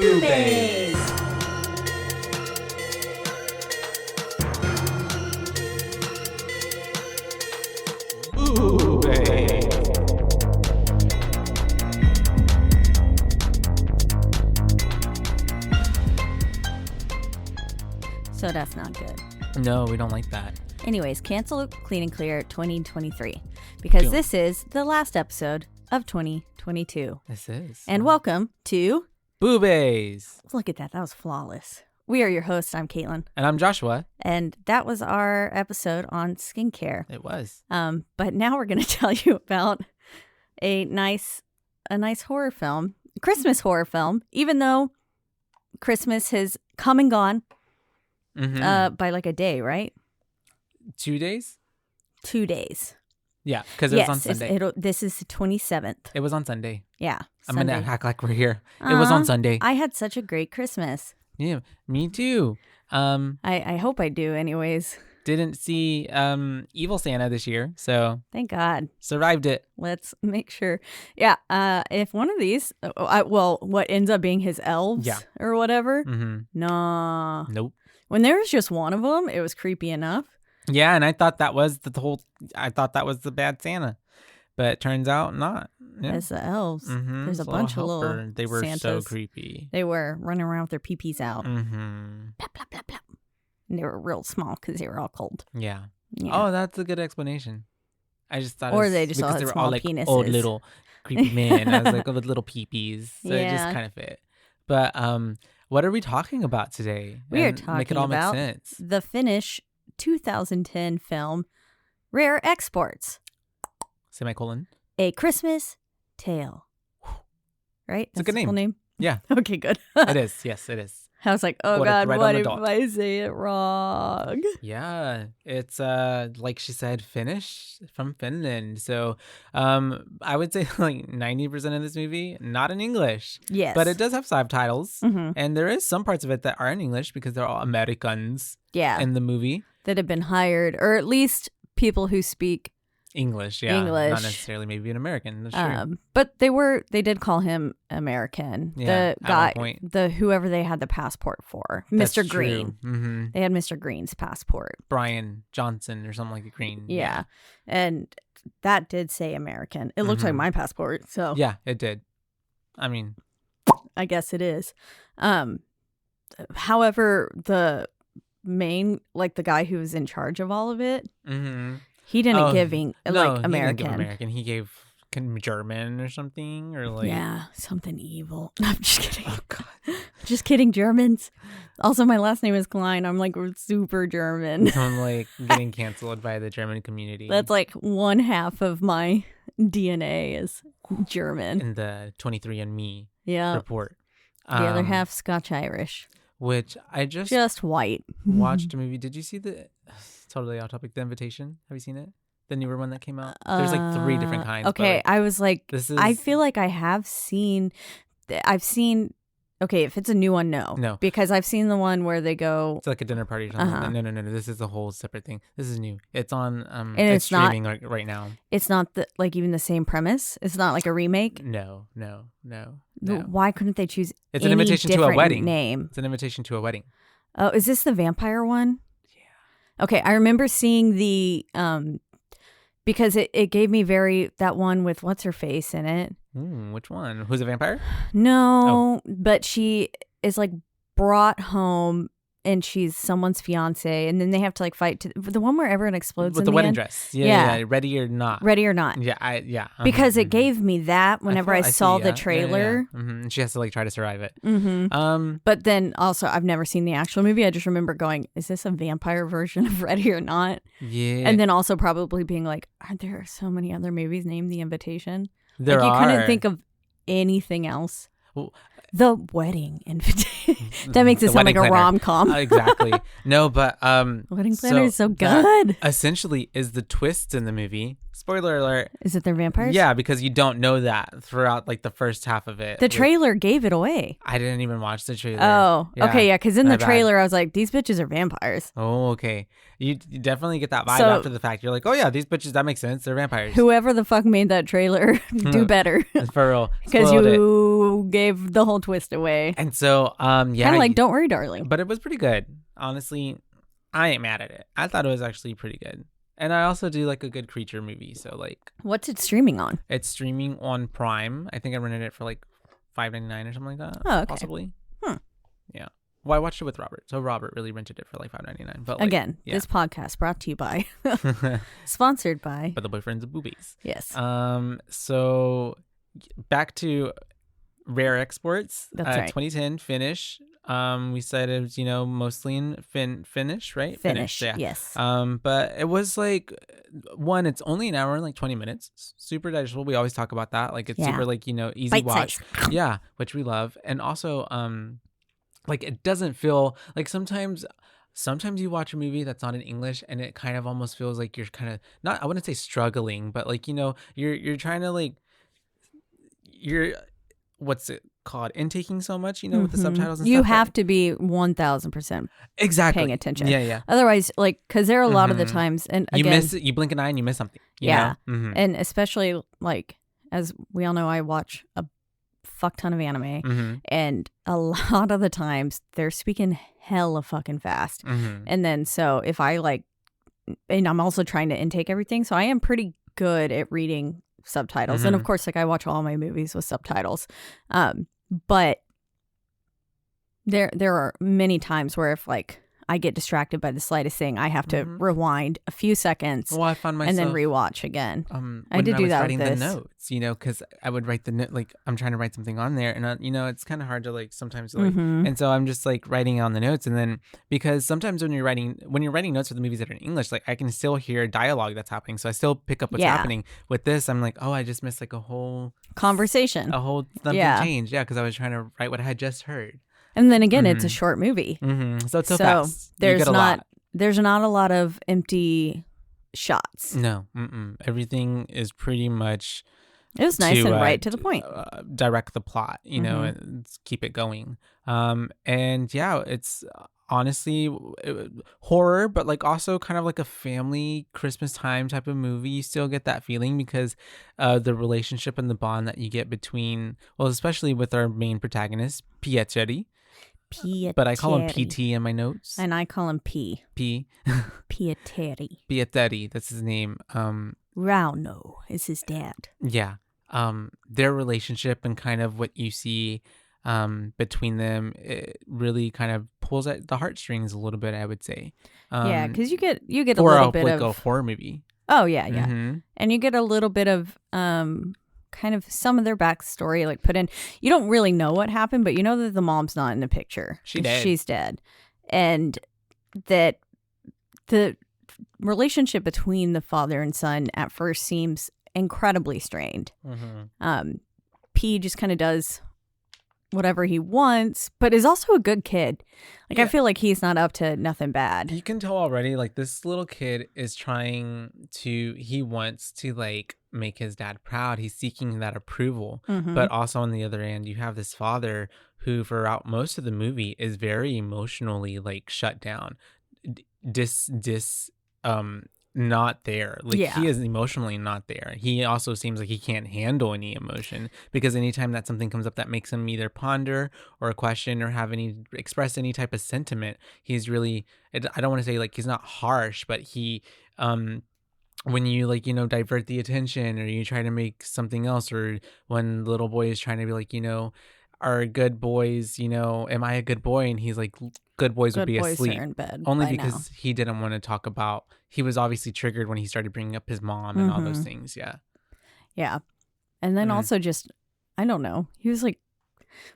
Boobies! So that's not good. No, we don't like that. Anyways, cancel Clean and Clear 2023 because this is the last episode of 2022. This is. And welcome to Boobies! Look at that. That was flawless. We are your hosts. I'm Caitlin. And I'm Joshua. And that was our episode on skincare. It was. But now we're going to tell you about a nice horror film, Christmas horror film, even though Christmas has come and gone by like a day, right? 2 days? 2 days. Yeah, because it was on Sunday. This is the 27th. It was on Sunday. Yeah. I'm going to act like we're here. It was on Sunday. I had such a great Christmas. Yeah, me too. I hope I do anyways. Didn't see Evil Santa this year, so thank God. Survived it. Let's make sure. Yeah, if one of these, what ends up being his elves or whatever, nah. Nope. When there was just one of them, it was creepy enough. Yeah, and I thought that was the bad Santa. But it turns out not. Yeah. It's the elves. Mm-hmm. There's a bunch of little They were Santas. so creepy. They were running around with their pee-pees out. Mm-hmm. Plop, plop, plop, plop. And they were real small because they were all cold. Yeah. Yeah. Oh, that's a good explanation. I just thought or they just all had they were small all like penises. old little creepy men. I was like, with little pee-pees. So it just Yeah. kind of fit. But what are we talking about today? We are And talking make it all about make sense. the Finnish 2010 film Rare Exports. Semicolon. A Christmas Tale. Right? It's a good name. Yeah. Okay, good. It is. Yes, it is. I was like, oh Got it God, right what on the if dot. I say it wrong? Yeah, it's like she said, Finnish from Finland. So I would say like 90% of this movie not in English. Yes. But it does have subtitles. Mm-hmm. And there is some parts of it that are in English because they're all Americans in the movie. That have been hired, or at least people who speak English, yeah. English. Not necessarily maybe an American. That's true. But they did call him American. Yeah, The guy, at one point. whoever they had the passport for, That's Mr. Green. Mm-hmm. They had Mr. Green's passport. Brian Johnson or something like a Green. Yeah. And that did say American. It looked like my passport, so Yeah, it did. I mean, I guess it is. However, the main, like the guy who was in charge of all of it, he didn't give no, American. He didn't give American. He gave German or something, or like something evil. No, I'm just kidding. Oh God. Just kidding, Germans. Also, my last name is Klein. I'm like super German. I'm like getting canceled by the German community. That's like one half of my DNA is German. In the 23andMe Yeah. report. The other half Scotch-Irish. Which I just white. watched a movie. Did you see totally off topic, The Invitation? Have you seen it? The newer one that came out? There's like 3 different kinds. Okay, but, I was like, I feel like I have I've seen, okay, if it's a new one, no. Because I've seen the one where they go. It's like a dinner party or something. No. This is a whole separate thing. This is new. It's on, and it's streaming right now. It's not like even the same premise? It's not like a remake? No. Why couldn't they choose It's an invitation to a wedding. Name? It's an invitation to a wedding. Oh, is this the vampire one? Yeah. Okay, I remember seeing the because it gave me that one with what's her face in it. Which one? Who's a vampire? No, but she is like brought home and she's someone's fiance, and then they have to like fight the one where everyone explodes with in the wedding end. dress. Yeah. Ready or not. Yeah. Because it gave me that whenever I saw the trailer. Yeah. And she has to like try to survive it. But then also I've never seen the actual movie. I just remember going, is this a vampire version of Ready or Not? Yeah. And then also probably being like, aren't there so many other movies named The Invitation? There like, you are. couldn't think of anything else. Well, The Wedding Invitation. That makes it sound like a rom-com. Exactly. No, but Wedding Planner is so good. Essentially is the twist in the movie Spoiler alert. Is it their vampires? Yeah, because you don't know that throughout like the first half of it. The trailer gave it away. I didn't even watch the trailer. Oh, okay, yeah, because in my the bad. trailer I was like, these bitches are vampires. Oh, okay. You definitely get that vibe So- after the fact. You're like, oh yeah, these bitches, that makes sense. They're vampires. Whoever the fuck made that trailer, do better. For real. Because Spoiled it. you gave the whole twist away. And so, yeah. Kind of like Don't Worry, Darling. But it was pretty good. Honestly, I ain't mad at it. I thought it was actually pretty good. And I also do like a good creature movie. So like, What's it streaming on? it's streaming on Prime. I think I rented it for like $5.99 or something like that. Oh, okay. Possibly. Hmm. Yeah. Well, I watched it with Robert. So Robert really rented it for like $5.99. But like, Again, yeah. this podcast brought to you by, sponsored by. But the boyfriend's of boobies. Yes. So back to rare exports. That's right. 2010 Finnish. We said it was, mostly in Finnish, right? Finnish, yeah. yes. But it was like, one, it's only an hour and like 20 minutes. Super digestible. We always talk about that. Like, it's Yeah. super like, easy Bite watch. size. Yeah, which we love. And also, like, it doesn't feel like sometimes you watch a movie that's not in English and it kind of almost feels like you're kind of not, I wouldn't say struggling, but like, you're trying to like, you're, what's it called, intaking so much, with the subtitles and You stuff. have to be 1000% exactly paying attention. Yeah. Otherwise, like, because there are a lot of the times, and You again, miss it, you blink an eye and you miss something. you Yeah. know? Mhm. and especially like, as we all know, I watch a fuck ton of anime, Mhm. and a lot of the times they're speaking hella fucking fast. Mhm. And then so if I like, and I'm also trying to intake everything, so I am pretty good at reading subtitles. And of course, like, I watch all my movies with subtitles. But there are many times where if like I get distracted by the slightest thing, I have to rewind a few seconds Well, I find myself and then rewatch again. I when did do was that writing with the this. notes, because I would write the note, like I'm trying to write something on there, and it's kind of hard to like sometimes like, Mhm. and so I'm just like writing on the notes, and then because sometimes when you're writing notes for the movies that are in English, like I can still hear dialogue that's happening, so I still pick up what's Yeah. happening. With this, I'm like, oh, I just missed like a whole Conversation. something Yeah. changed, because I was trying to write what I had just heard. And then again, it's a short movie. So it's so fast. You There's get a not lot. there's not a lot of empty shots. No, everything is pretty much It was nice to, and right to the point. direct the plot, and keep it going. And yeah, it's honestly horror, but like also kind of like a family Christmas time type of movie. You still get that feeling because the relationship and the bond that you get between, well, especially with our main protagonist, Pietri. But I call him PT in my notes. And I call him P. P. Pietari. Pietri, that's his name. Rauno is his dad. Yeah. Their relationship and kind of what you see between them, it really kind of pulls at the heartstrings a little bit, I would say. Yeah, because you get a for little bit like of a horror movie. Oh yeah. Mhm. And you get a little bit of kind of some of their backstory like put in. You don't really know what happened, but you know that the mom's not in the picture. She's dead. And that the relationship between the father and son at first seems incredibly strained. P just kind of does whatever he wants, but is also a good kid. Like, I feel like he's not up to nothing bad. You can tell already, like, this little kid is he wants to like make his dad proud. He's seeking that approval. But also on the other end, you have this father who throughout most of the movie is very emotionally like shut down, not there. Like, he is emotionally not there. He also seems like he can't handle any emotion, because anytime that something comes up that makes him either ponder or question or express any type of sentiment, he's really, I don't want to say like he's not harsh, but he when you like divert the attention, or you try to make something else, or when the little boy is trying to be like, are good boys, am I a good boy? And he's like, good boys would be asleep. Are in bed only by because now. he didn't want to talk about, he was obviously triggered when he started bringing up his mom and all those things. Yeah. And then also just, I don't know, he was like,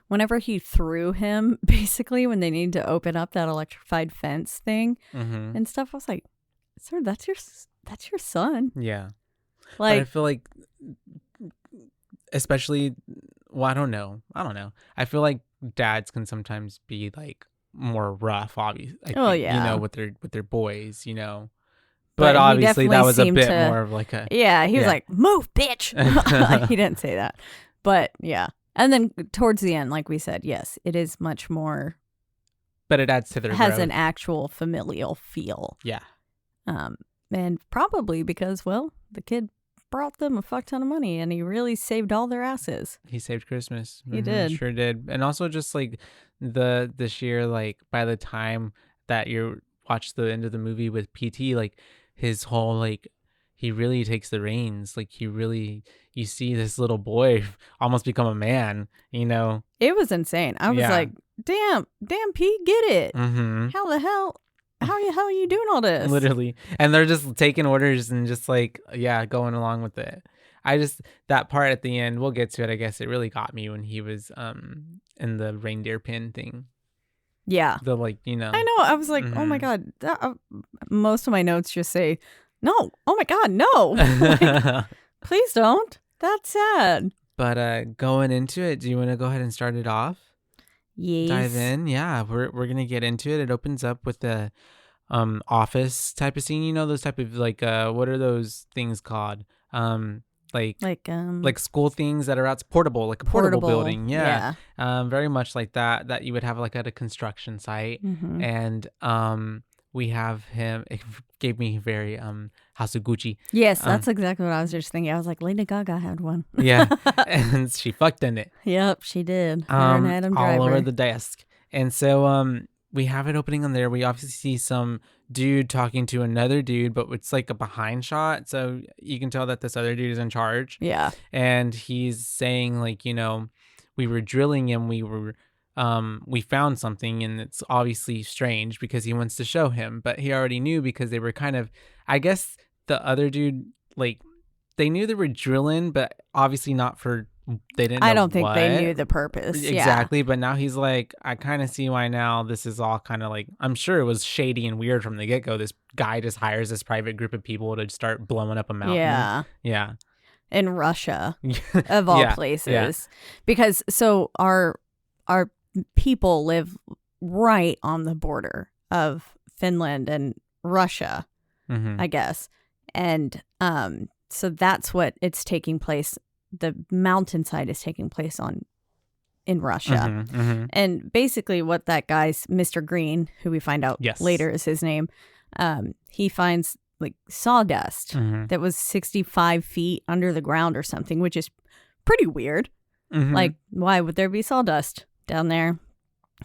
whenever he threw him, basically when they needed to open up that electrified fence thing and stuff, I was like, sir, that's your son. Yeah. Like, but I feel like, especially, well, I don't know. I feel like dads can sometimes be like more rough, obviously. with with their boys, But obviously that was a bit more of like a... Yeah, he was like, move, bitch. He didn't say that. But yeah. And then towards the end, like we said, yes, it is much more... But it adds to their growth. An actual familial feel. Yeah. And probably because, well, the kid brought them a fuck ton of money and he really saved all their asses. He saved Christmas. He did. Sure did. And also just like the sheer, like, by the time that you watch the end of the movie with PT, like his whole, like, he really takes the reins. Like you see this little boy almost become a man, you know? It was insane. I was like, damn, Pete, get it. Mm-hmm. How the hell are you doing all this? Literally. And they're just taking orders and just like, going along with it. That part at the end, we'll get to it. I guess it really got me when he was in the reindeer pin thing. Yeah. The, like, you know. I know. I was like, oh my God. Most of my notes just say, no. Oh my God, no. Like, please don't. That's sad. But going into it, do you want to go ahead and start it off? Yes. Dive in. Yeah, we're gonna get into it. It opens up with the office type of scene. You know, those type of like what are those things called? Like school things that are out portable, like a portable building. Yeah. Very much like that you would have like at a construction site. Mm-hmm. And we have him. It gave me very House of Gucci. Yes, that's exactly what I was just thinking. I was like, Lady Gaga had one. Yeah, and she fucked in it. Yep, she did. Her and Adam Driver. All over the desk. And so we have it opening on there. We obviously see some dude talking to another dude, but it's like a behind shot, so you can tell that this other dude is in charge. Yeah, and he's saying, like, you know, we were drilling and we found something, and it's obviously strange because he wants to show him, but he already knew because they were kind of, I guess the other dude, like, they knew they were drilling, but obviously not for, they didn't know. I don't think they knew the purpose. Exactly. Yeah. But now he's like, I kind of see why now this is all kind of like, I'm sure it was shady and weird from the get-go. This guy just hires this private group of people to start blowing up a mountain. Yeah. In Russia, of all places. Yeah. Because so our people live right on the border of Finland and Russia, I guess. And so that's what it's taking place. The mountainside is taking place in Russia. And basically what that guy's Mr. Green, who we find out later is his name, he finds like sawdust that was 65 feet under the ground or something, which is pretty weird. Like, why would there be sawdust down there?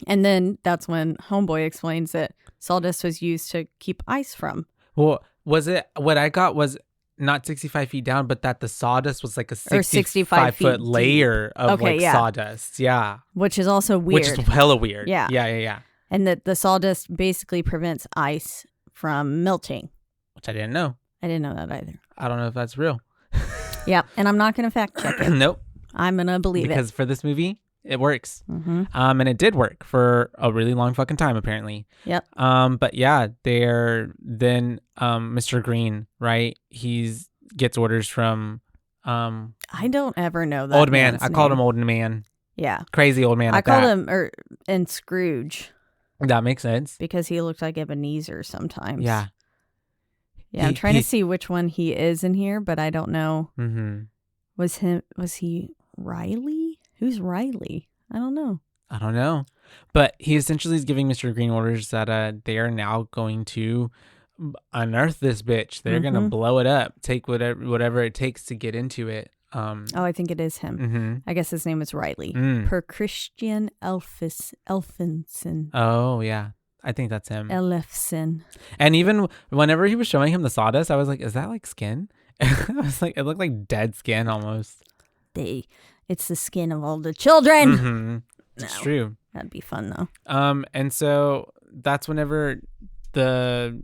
And then that's when Homeboy explains that sawdust was used to keep ice from. Well, was it, what I got was not 65 feet down, but that the sawdust was like a 65 foot layer of sawdust. Yeah. Which is also weird. Which is hella weird. Yeah. And that the sawdust basically prevents ice from melting. Which I didn't know. I didn't know that either. I don't know if that's real. Yeah. And I'm not going to fact check it. Nope. I'm going to believe because for this movie, it works. And it did work for a really long fucking time, apparently. Yep. But yeah, then Mr. Green, right? He's gets orders from I don't ever know that. Old man. I called him Old Man. Yeah. Crazy old man. I called him and Scrooge. That makes sense. Because he looked like Ebenezer sometimes. Yeah. Yeah, I'm trying to see which one he is in here, but I don't know. Was he Riley? Who's Riley? I don't know. But he essentially is giving Mr. Green orders that they are now going to unearth this bitch. They're going to blow it up, take whatever it takes to get into it. I think it is him. I guess his name is Riley. Per Christian Elfenson. Oh, yeah. I think that's him. Elfson. And even whenever he was showing him the sawdust, I was like, is that like skin? I was like, it looked like dead skin almost. It's the skin of all the children. It's true. That'd be fun though. And so that's whenever the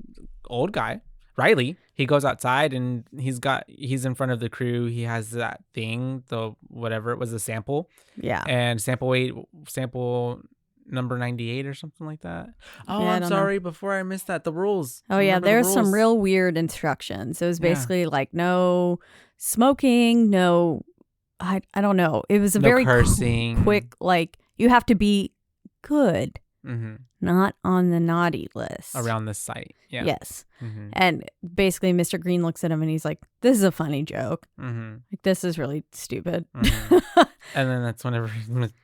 old guy, Riley, he goes outside and he's in front of the crew. He has that thing, whatever it was, a sample. Yeah. And sample number 98 or something like that. Oh, yeah, I'm sorry. Before I missed that, the rules. Oh, yeah. There's some real weird instructions. It was basically like no smoking, no, I don't know. It was a very cursing. quick, like, you have to be good not on the naughty list. Around this site. Yeah. Yes. And basically Mr. Green looks at him and he's like, this is a funny joke. Like, this is really stupid. And then that's whenever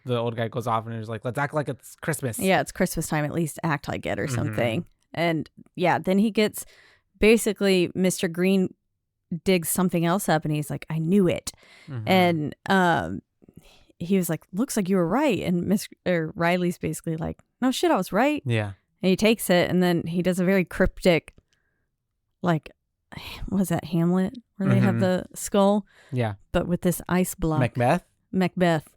the old guy goes off and he's like, let's act like it's Christmas. Yeah, it's Christmas time. At least act like it or something. And yeah, then he gets basically Mr. Green digs something else up and he's like, I knew it. And he was like, looks like you were right. And Riley's basically like, no shit, I was right. Yeah. And he takes it and then he does a very cryptic, like, what was that, Hamlet? Where they have the skull? Yeah. But with this ice block. Macbeth.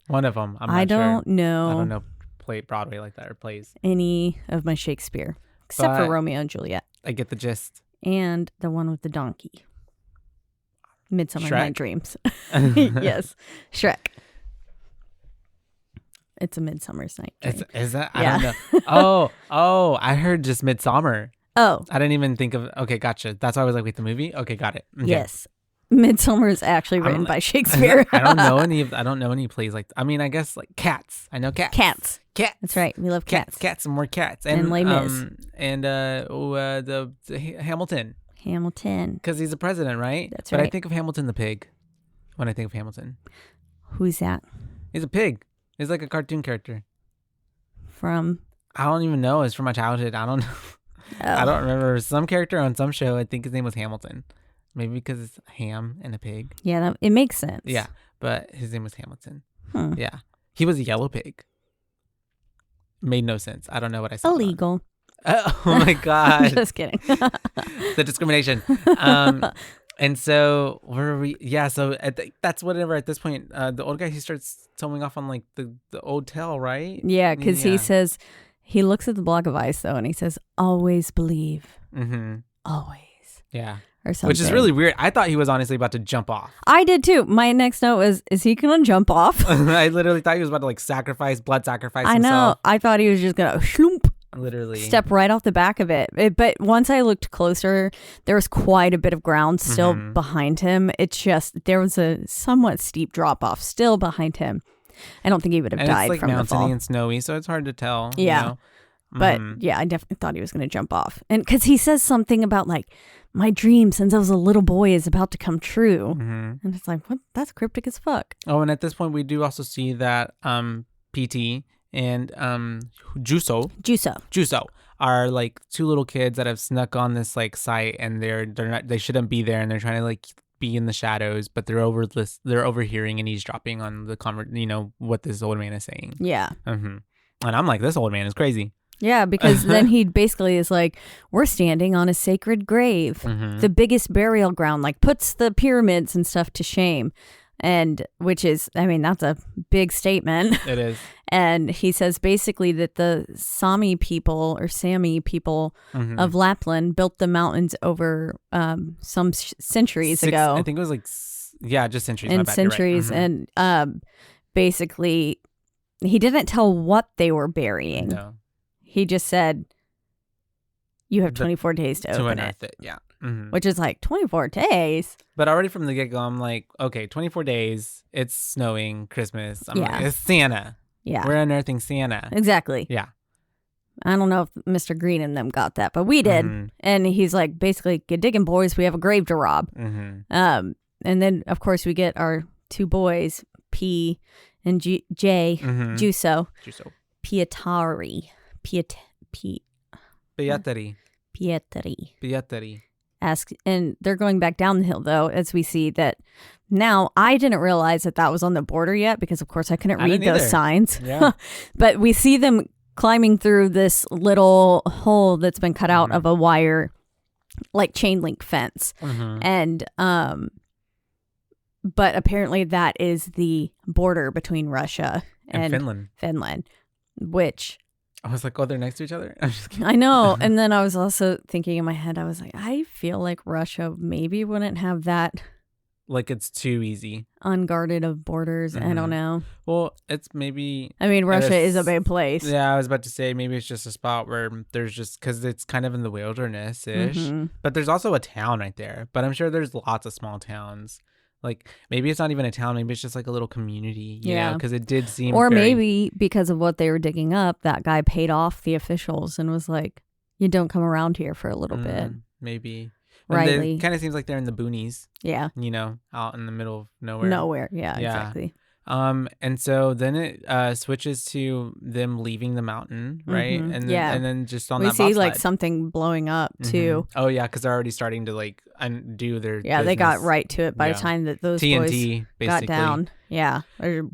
One of them. I don't know. I don't know play Broadway like that or plays. Any of my Shakespeare. Except for Romeo and Juliet. I get the gist. And the one with the donkey. Midsummer Night Dreams. Yes. Shrek. It's a Midsummer's Night Dream. Is that? I don't know. Oh, I heard just Midsummer. Oh. I didn't even think of, okay, gotcha. That's why I was like, wait, the movie? Okay, got it. Okay. Yes. Midsummer is actually written by Shakespeare. I don't know any plays like, I mean, I guess like Cats. I know Cats. Cats. That's right. We love cats. Cats and more cats. And Les Mis. And the Hamilton. Hamilton. Because he's the president, right? That's right. But I think of Hamilton the pig when I think of Hamilton. Who's that? He's a pig. He's like a cartoon character. From? I don't even know. It's from my childhood. I don't know. I don't remember. Some character on some show, I think his name was Hamilton. Maybe because it's ham and a pig. Yeah, it makes sense. Yeah, but his name was Hamilton. Yeah. He was a yellow pig. Made no sense. I don't know what I said. Illegal. Oh my God. Just kidding. The discrimination. And so where are we? Yeah, so that's whatever at this point. The old guy, he starts towing off on like the old tail, right? Yeah, because he says, he looks at the block of ice though and he says, always believe. Always. Yeah. Or something. Which is really weird. I thought he was honestly about to jump off. I did too. My next note was, is he going to jump off? I literally thought he was about to like blood sacrifice himself. I know. I thought he was just going to shloomp. Literally. Step right off the back of it. But once I looked closer, there was quite a bit of ground still behind him. It's just, there was a somewhat steep drop off still behind him. I don't think he would have died like from the fall. It's mountainy and snowy, so it's hard to tell. Yeah. You know? But yeah, I definitely thought he was going to jump off. And because he says something about like, my dream since I was a little boy is about to come true. And it's like, what? That's cryptic as fuck. Oh, and at this point, we do also see that PT and Juso are like two little kids that have snuck on this like site, and they shouldn't be there, and they're trying to like be in the shadows, but they're overhearing and eavesdropping on the what this old man is saying. Yeah. And I'm like, this old man is crazy. Yeah, because then he basically is like, we're standing on a sacred grave, the biggest burial ground, like puts the pyramids and stuff to shame. And which is, I mean, that's a big statement. It is. And he says basically that the Sami people of Lapland built the mountains over some centuries ago. I think it was like, just centuries. And centuries. Right. And basically, he didn't tell what they were burying. No. He just said, you have 24 days to open it. Yeah. Which is like 24 days. But already from the get-go, I'm like, okay, 24 days. It's snowing, Christmas. Like, it's Santa. Yeah. We're unearthing Santa. Exactly. Yeah. I don't know if Mr. Green and them got that, but we did. And he's like, basically, get digging, boys. We have a grave to rob. And then, of course, we get our two boys, P and J, Juso. Pietari. Pietari. And they're going back down the hill, though, as we see that now. I didn't realize that was on the border yet because, of course, I couldn't read those signs. Yeah. But we see them climbing through this little hole that's been cut out of a wire, like chain link fence. And, but apparently that is the border between Russia and Finland, which... I was like, oh, they're next to each other? I'm just kidding. I know. And then I was also thinking in my head, I was like, I feel like Russia maybe wouldn't have that. Like it's too easy. Unguarded of borders. I don't know. Well, it's maybe. I mean, Russia is a big place. Yeah, I was about to say maybe it's just a spot where there's just, because it's kind of in the wilderness-ish. But there's also a town right there. But I'm sure there's lots of small towns Like maybe it's not even a town, maybe it's just like a little community, you know, because it did seem or maybe because of what they were digging up, that guy paid off the officials and was like, you don't come around here for a little bit. Maybe. Riley. It kind of seems like they're in the boonies. Yeah. You know, out in the middle of nowhere. Yeah, exactly. And so then it switches to them leaving the mountain, right? And then just on that we see bobsled. like something blowing up too. Oh yeah, because they're already starting to like undo their business. They got right to it by the time that those TNT, boys got down. Yeah, they're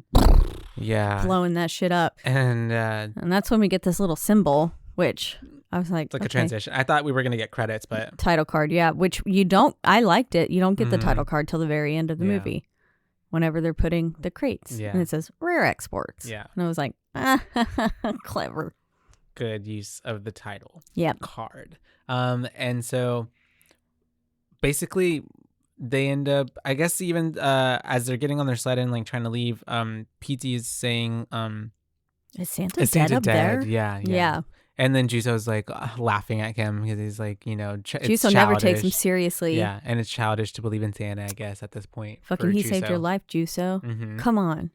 blowing that shit up. And that's when we get this little symbol, which I was like, it's like a transition. I thought we were gonna get credits, but title card, which you don't. I liked it. You don't get the title card till the very end of the movie. Whenever they're putting the crates. And it says rare exports. Yeah. And I was like, clever. Good use of the title card. And so basically they end up, I guess even as they're getting on their sled and like trying to leave, PT is saying, is Santa dead up there? Yeah. And then Juso's like laughing at him because he's like, you know, Juso never takes him seriously. Yeah, and it's childish to believe in Santa, I guess, at this point. Fucking he saved your life, Juso. Come on.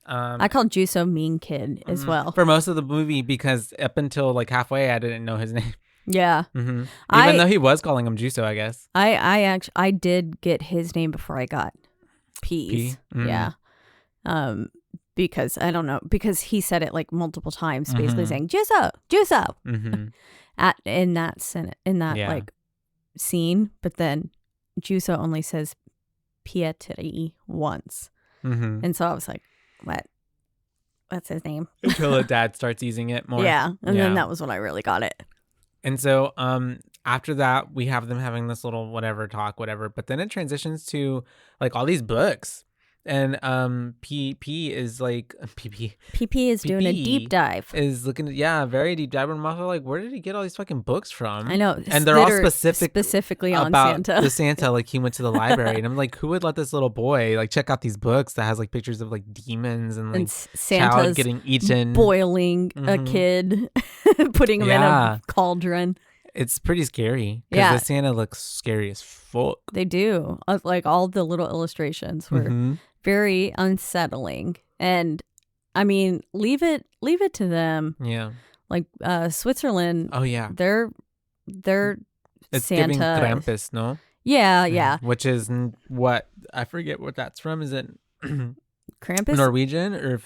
I called Juso Mean Kid as well. For most of the movie, because up until like halfway, I didn't know his name. Yeah. Even though he was calling him Juso, I guess. I did get his name before I got P's. Yeah. Because I don't know, because he said it like multiple times, basically saying Juso, Juso, in that like scene, but then Juso only says Pietri once, and so I was like, what's his name? Until dad starts using it more. And then that was when I really got it. And so after that, we have them having this little talk, but then it transitions to like all these books. And PP is like PP is doing a deep dive. Is looking at very deep dive. And I'm also like, where did he get all these fucking books from? I know, and they're all specifically on about Santa. The Santa, like he went to the library, and I'm like, who would let this little boy like check out these books that has like pictures of like demons and like Santa's getting eaten, boiling a kid, putting him in a cauldron. It's pretty scary because the Santa looks scary as fuck. They do. Like all the little illustrations were very unsettling, and I mean, leave it to them. Yeah, like Switzerland. Oh yeah, they're it's Santa. Giving Krampus, no? Yeah. Which is what I forget what that's from. Is it Krampus? Norwegian or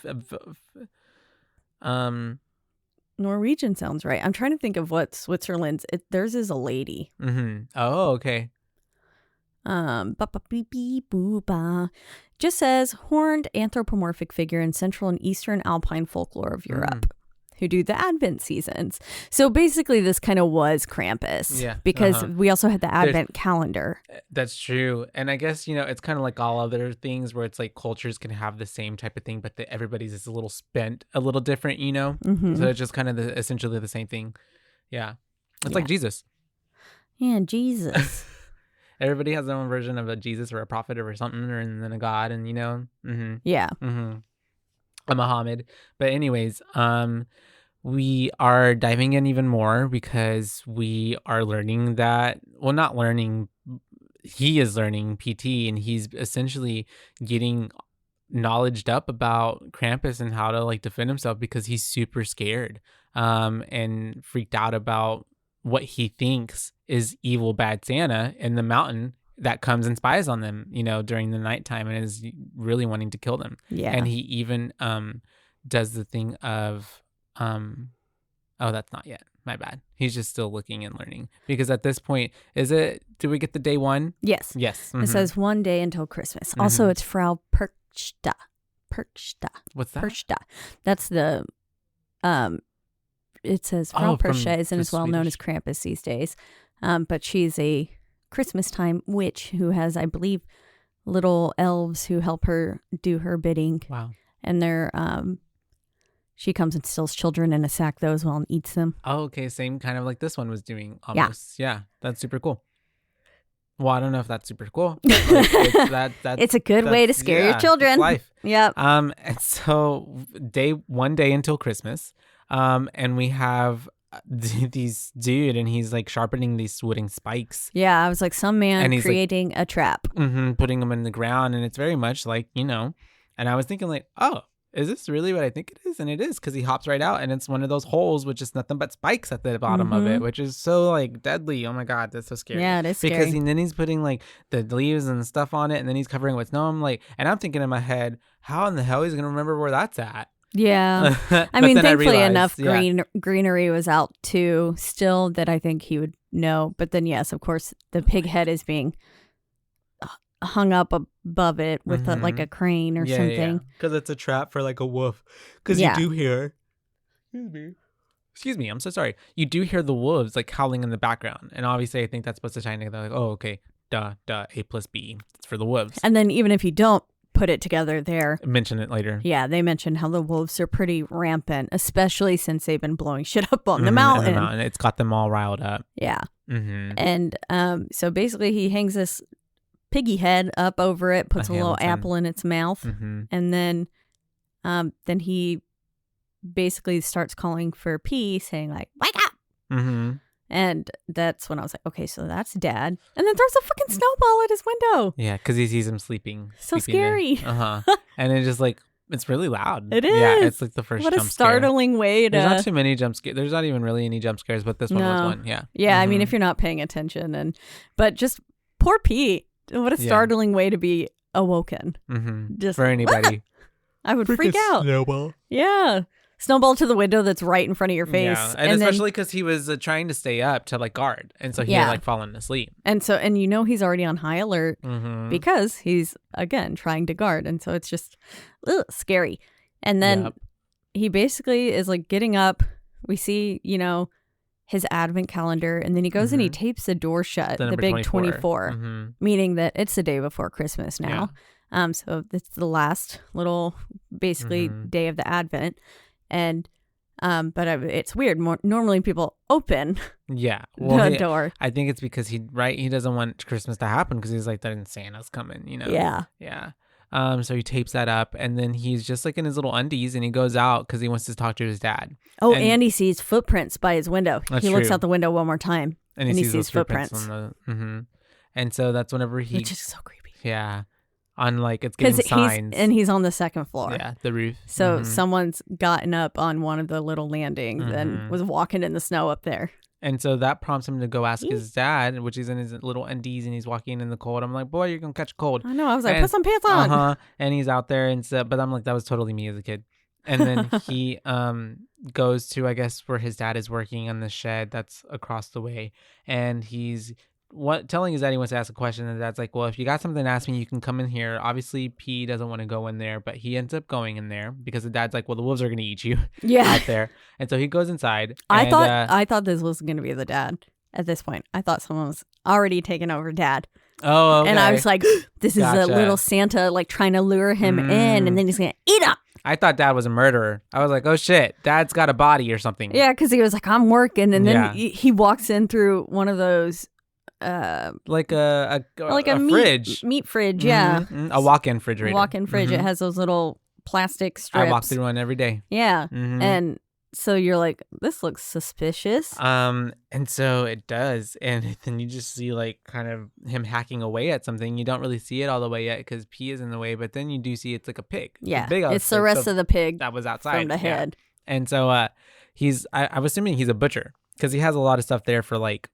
Norwegian sounds right. I'm trying to think of what Switzerland's. Theirs is a lady. Oh, okay. Just says horned anthropomorphic figure in Central and Eastern Alpine folklore of Europe, who do the Advent seasons. So basically, this kind of was Krampus, because we also had the Advent calendar. That's true, and I guess it's kind of like all other things where it's like cultures can have the same type of thing, but everybody's is a little spent, a little different, So it's just kind of essentially the same thing. Yeah, it's like Jesus. Yeah, Jesus. Everybody has their own version of a Jesus or a prophet or something, or and then a God, and a Muhammad. But anyways, we are diving in even more because we are learning that, well, not learning, he is learning PT, and he's essentially getting knowledged up about Krampus and how to like defend himself because he's super scared and freaked out about what he thinks is evil bad Santa in the mountain that comes and spies on them, during the nighttime and is really wanting to kill them. Yeah. And he even does the thing of oh, that's not yet. My bad. He's just still looking and learning. Because at this point, do we get the day one? Yes. Yes. It says 1 day until Christmas. Also, it's Frau Perchta. What's that? Perchta. That's the it says Frau Perchta is well known as Krampus these days. But she's a Christmas time witch who has, I believe, little elves who help her do her bidding. Wow. And they're she comes and steals children in a sack though as well and eats them. Oh, okay. Same kind of like this one was doing almost. Yeah. That's super cool. Well, I don't know if that's super cool. But like, it's a good way to scare your children. It's life. Yep. And so 1 day until Christmas. And we have these dude, and he's like sharpening these wooden spikes. Yeah, I was like, some man And he's creating a trap. Putting them in the ground, and it's very much like, and I was thinking like, oh, is this really what I think it is? And it is, because he hops right out, and it's one of those holes with just nothing but spikes at the bottom of it, which is so like deadly. Oh my God, that's so scary. Yeah, it is scary. Because then he's putting like the leaves and stuff on it, and then he's covering it with snow. I'm thinking in my head, how in the hell he's gonna remember where that's at? Yeah. I mean, thankfully enough greenery was out too still that I think he would know. But then, yes, of course, the pig head is being hung up above it with like a crane or something. Because it's a trap for like a wolf. Because you do hear... Excuse me, I'm so sorry. You do hear the wolves like howling in the background. And obviously, I think that's supposed to tie together. Like, oh, okay, duh, A plus B. It's for the wolves. And then even if you don't put it together there. Mention it later. Yeah, they mention how the wolves are pretty rampant, especially since they've been blowing shit up on the mountain. It's got them all riled up. Yeah. And so basically he hangs this piggy head up over it, puts a little apple in its mouth, and then he basically starts calling for P, saying like, wake up! And that's when I was like, okay, so that's Dad. And then throws a fucking snowball at his window. Yeah, because he sees him sleeping. So scary. And it's just like, it's really loud. It is. Yeah, it's like the first jump scare. What a startling way to... There's not too many jump scares. There's not even really any jump scares, but this one was one. Yeah. Yeah, I mean, if you're not paying attention. But just poor Pete. What a startling way to be awoken. Just for anybody. I would freak out. Snowball. Yeah. Snowball to the window that's right in front of your face. Yeah. And especially because he was trying to stay up to like guard. And so he had like fallen asleep. And he's already on high alert because he's, again, trying to guard. And so it's just scary. And then he basically is like getting up. We see, his advent calendar. And then he goes and he tapes the door shut, the big 24, meaning that it's the day before Christmas now. Yeah. So it's the last little, basically, day of the Advent. And but it's weird. Normally people open the door. I think it's because he doesn't want Christmas to happen because he's like, then Santa's coming, Yeah. So he tapes that up, and then he's just like in his little undies, and he goes out because he wants to talk to his dad. Oh, and he sees footprints by his window. He looks out the window one more time, and he sees footprints. And so that's whenever which is so creepy. Yeah. On like it's getting signs, he's on the second floor. Yeah, the roof. So someone's gotten up on one of the little landings and was walking in the snow up there. And so that prompts him to go ask his dad, which he's in his little undies and he's walking in the cold. I'm like, boy, you're gonna catch a cold. I know. I was like, put some pants on. And he's out there and so, but I'm like, that was totally me as a kid. And then he goes to, I guess, where his dad is working on the shed that's across the way, and he's telling his dad he wants to ask a question, and dad's like, well, if you got something to ask me, you can come in here. Obviously P doesn't want to go in there, but he ends up going in there because the dad's like, well, the wolves are going to eat you out there. And so he goes inside. I thought this was going to be the dad at this point. I thought someone was already taking over Dad. Oh, okay. And I was like, this is a little Santa like trying to lure him in, and then he's going to eat him. I thought Dad was a murderer. I was like, oh shit, Dad's got a body or something. Yeah, because he was like, I'm working, and then he walks in through one of those like a fridge, meat fridge, a walk-in refrigerator. It has those little plastic strips. I walk through one every day. Yeah. And so you're like, this looks suspicious. And so it does, and then you just see like kind of him hacking away at something. You don't really see it all the way yet because P is in the way, but then you do see it's like a pig. Yeah, it's the rest of the pig that was outside from the head. And so I was assuming he's a butcher because he has a lot of stuff there for like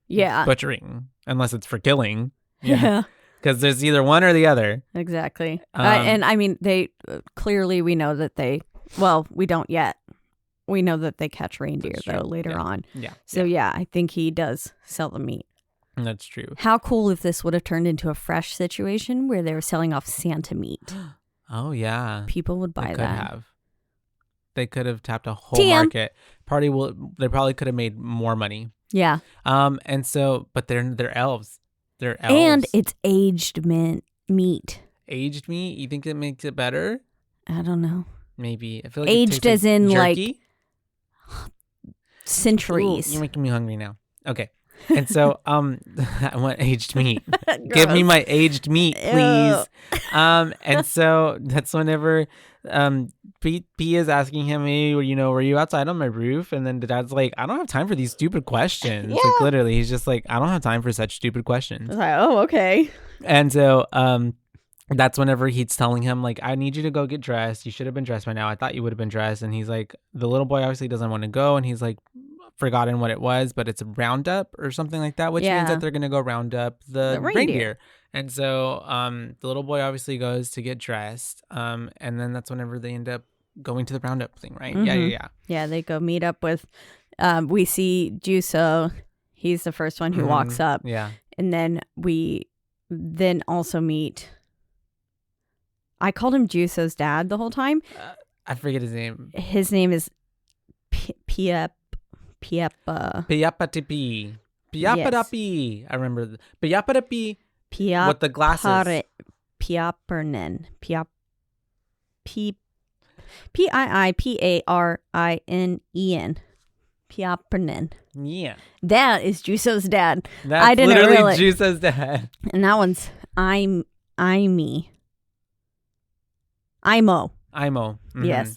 butchering, unless it's for killing. Yeah. Because there's either one or the other. Exactly. And I mean, they clearly, we know that we don't yet. We know that they catch reindeer though later on. Yeah. So I think he does sell the meat. That's true. How cool if this would have turned into a fresh situation where they were selling off Santa meat. Oh yeah. People would buy that. They could have tapped a whole market. They probably could have made more money. Yeah. And so, but they're elves. They're elves. And it's aged meat. Aged meat? You think it makes it better? I don't know. Maybe. I feel like aged as in jerky? like centuries. Ooh, you're making me hungry now. Okay. And so, I want aged meat. Give me my aged meat, please. And so that's whenever, P is asking him, hey, were you outside on my roof? And then the dad's like, I don't have time for these stupid questions. Yeah. Like literally, he's just like, I don't have time for such stupid questions. I was like, oh, okay. And so, that's whenever he's telling him, like, I need you to go get dressed. You should have been dressed by now. I thought you would have been dressed. And he's like, the little boy obviously doesn't want to go. And he's like, forgotten what it was, but it's a roundup or something like that, which means that they're going to go round up the reindeer. And so the little boy obviously goes to get dressed. And then that's whenever they end up going to the roundup thing, right? Mm-hmm. Yeah, they go meet up with, we see Juso. He's the first one who walks up. Yeah. And then we then also meet... I called him Juso's dad the whole time. I forget his name. His name is Piepa. Piapatipi. Piapadapi. I remember. Piapadapi. With the glasses. Piapernen. Piiparingen. Piapernen. Yeah. That is Juso's dad. That's I didn't literally realize. Juso's dad. And that one's Imo. Mm-hmm. Yes.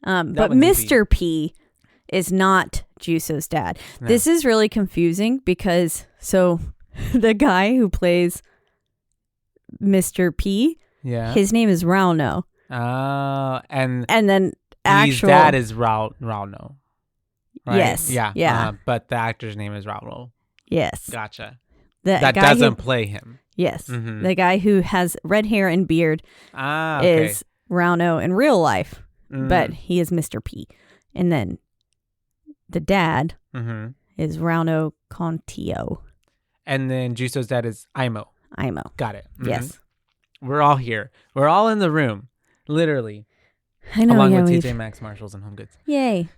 But Mr. P is not Juso's dad. No. This is really confusing because the guy who plays Mr. P, his name is Rauno. And then his dad is Rauno. Right? Yes. Yeah. But the actor's name is Rauno. Yes. Gotcha. That doesn't play him. Yes. Mm-hmm. The guy who has red hair and beard is Rauno in real life, but he is Mr. P. And then the dad is Rauno Contio. And then Juso's dad is Imo. Got it. Mm-hmm. Yes. We're all here. We're all in the room. Literally. I know. Along with TJ Maxx, Marshalls, and Home Goods. Yay.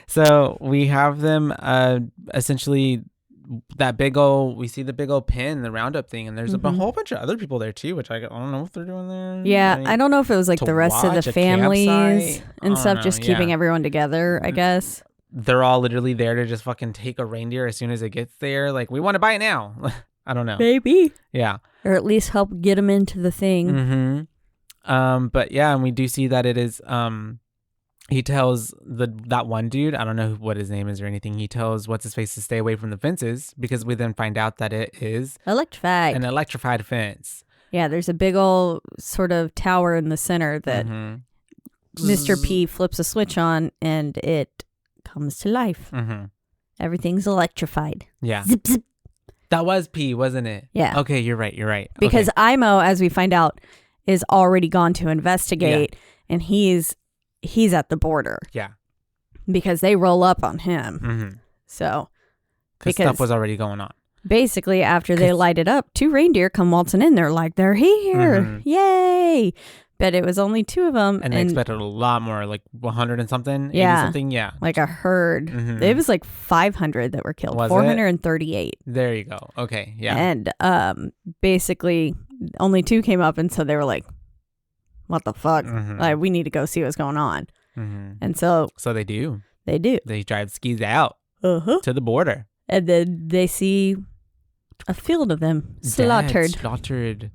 So we have them essentially... we see the big old pin, the roundup thing, and there's a whole bunch of other people there too, which I don't know if they're doing there. Yeah, I don't know if it was like the rest of the families and stuff, just keeping everyone together, I guess. They're all literally there to just fucking take a reindeer as soon as it gets there. Like, we want to buy it now. I don't know. Maybe. Yeah. Or at least help get them into the thing. But yeah, and we do see that it is, he tells that one dude, I don't know what his name is or anything, he tells what's-his-face to stay away from the fences, because we then find out that it is electrified. An electrified fence. Yeah, there's a big old sort of tower in the center that Mr. P flips a switch on and it comes to life. Everything's electrified. Yeah. Zip, zip. That was P, wasn't it? Yeah. Okay, you're right. Because Imo, as we find out, is already gone to investigate, and he's at the border. Yeah. Because they roll up on him. So. Because stuff was already going on. Basically, after they light it up, 2 reindeer come waltzing in. They're like, they're here. Yay. But it was only 2 of them. And they expected a lot more, like 100 and something? Yeah. 80 something? Yeah. Like a herd. It was like 500 that were killed. Was 438. There you go. Okay. Yeah. And basically, only 2 came up. And so they were like, what the fuck? Like, we need to go see what's going on. And so they do. They do. They drive skis out to the border. And then they see a field of them slaughtered. It's gutted.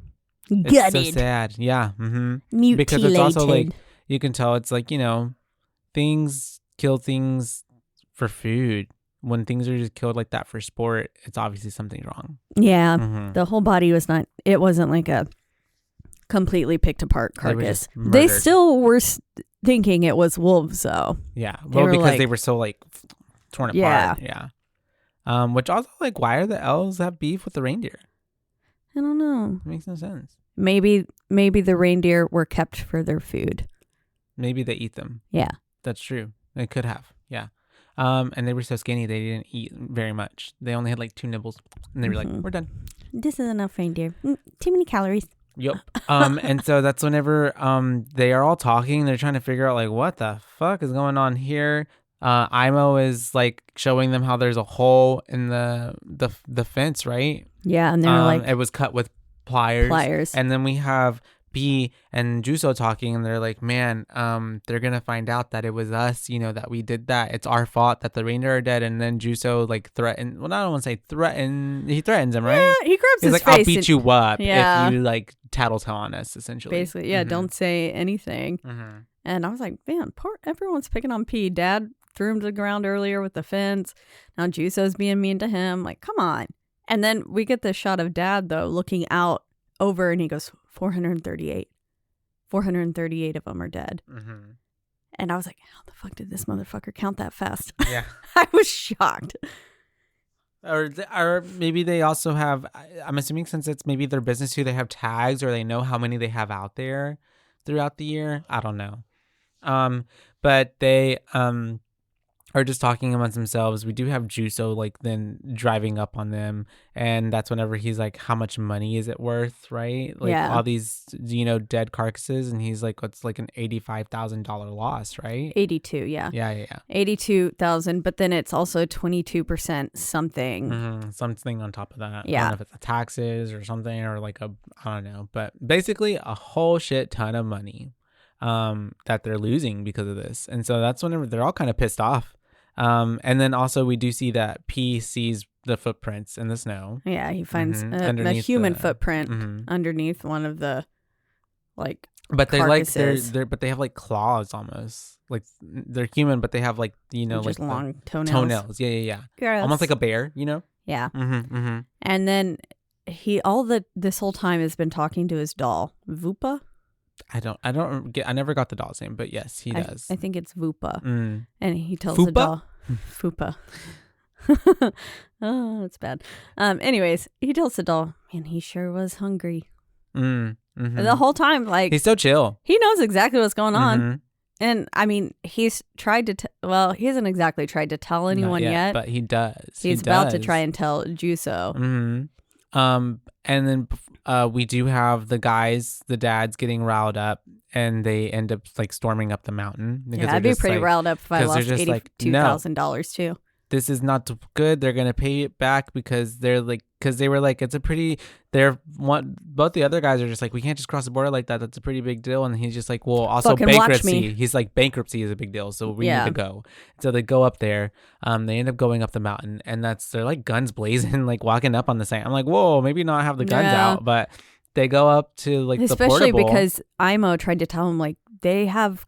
so sad. Yeah. Mutilated. Because it's also like, you can tell it's like, things kill things for food. When things are just killed like that for sport, it's obviously something wrong. Yeah. The whole body was not, it wasn't like a completely picked apart carcass. They still were thinking it was wolves, though. Yeah. Well, because they were so like torn apart. Yeah. Which also, like, why are the elves have beef with the reindeer? I don't know. It makes no sense. Maybe the reindeer were kept for their food. Maybe they eat them. Yeah. That's true. They could have. Yeah. And they were so skinny they didn't eat very much. They only had like 2 nibbles. And they were like, we're done. This is enough reindeer. Too many calories. Yep. And so that's whenever they are all talking. They're trying to figure out like, what the fuck is going on here? Imo is like showing them how there's a hole in the fence, right? Yeah, and they're like, it was cut with pliers. And then we have P and Juso talking, and they're like, man, they're gonna find out that it was us, that we did that. It's our fault that the reindeer are dead. And then Juso like threatened. Well, I don't want to say threaten. He threatens him, right? Yeah, he grabs He's his like, face. I'll beat you up Yeah. if you like tattletale on us, essentially. Basically, yeah. Don't say anything. Mm-hmm. And I was like, man, everyone's picking on P. Dad threw him to the ground earlier with the fence. Now Juso's being mean to him. Like, come on. And then we get this shot of Dad, though, looking out over, and he goes, 438. 438 of them are dead. Mm-hmm. And I was like, how the fuck did this motherfucker count that fast? Yeah. I was shocked. Or maybe they also have, I'm assuming since it's maybe their business too, they have tags or they know how many they have out there throughout the year. I don't know. But they are just talking amongst themselves. We do have Juso like then driving up on them, and that's whenever he's like, how much money is it worth, right? Like all these dead carcasses, and he's like, what's like an $85,000 loss, right? 82, yeah. Yeah 82,000, but then it's also 22% something. Something on top of that. Yeah. I don't know if it's the taxes or something, or like I don't know, but basically a whole shit ton of money that they're losing because of this. And so that's whenever they're all kind of pissed off. And then also we do see that P sees the footprints in the snow. Yeah, he finds a human footprint underneath one of the but they're carcasses. like but they have like claws almost. Like they're human, but they have like just like long toenails. Yeah. Gross. Almost like a bear, Yeah. Mm-hmm. And then this whole time has been talking to his doll, Vupa. I never got the doll's name, but yes, he does. I think it's Vupa. And he tells Fupa? the doll, Fupa. Oh, that's bad. Anyways, he tells the doll, man, he sure was hungry. The whole time, like, he's so chill. He knows exactly what's going on. And I mean, he's tried to he hasn't exactly tried to tell anyone yet, but he does. He's about to try and tell Juso. And then we do have the dads getting riled up, and they end up like storming up the mountain. Yeah, I'd be pretty riled up if I lost $82,000 too. This is not good. They're gonna pay it back because they were like, it's a pretty. Both the other guys are just like, we can't just cross the border like that. That's a pretty big deal. And he's just like, well, also fucking bankruptcy. He's like, bankruptcy is a big deal, so we need to go. So they go up there. They end up going up the mountain, and they're like guns blazing, like walking up on the sand. I'm like, whoa, maybe not have the guns out, but they go up to like especially the portable. Because Imo tried to tell him like they have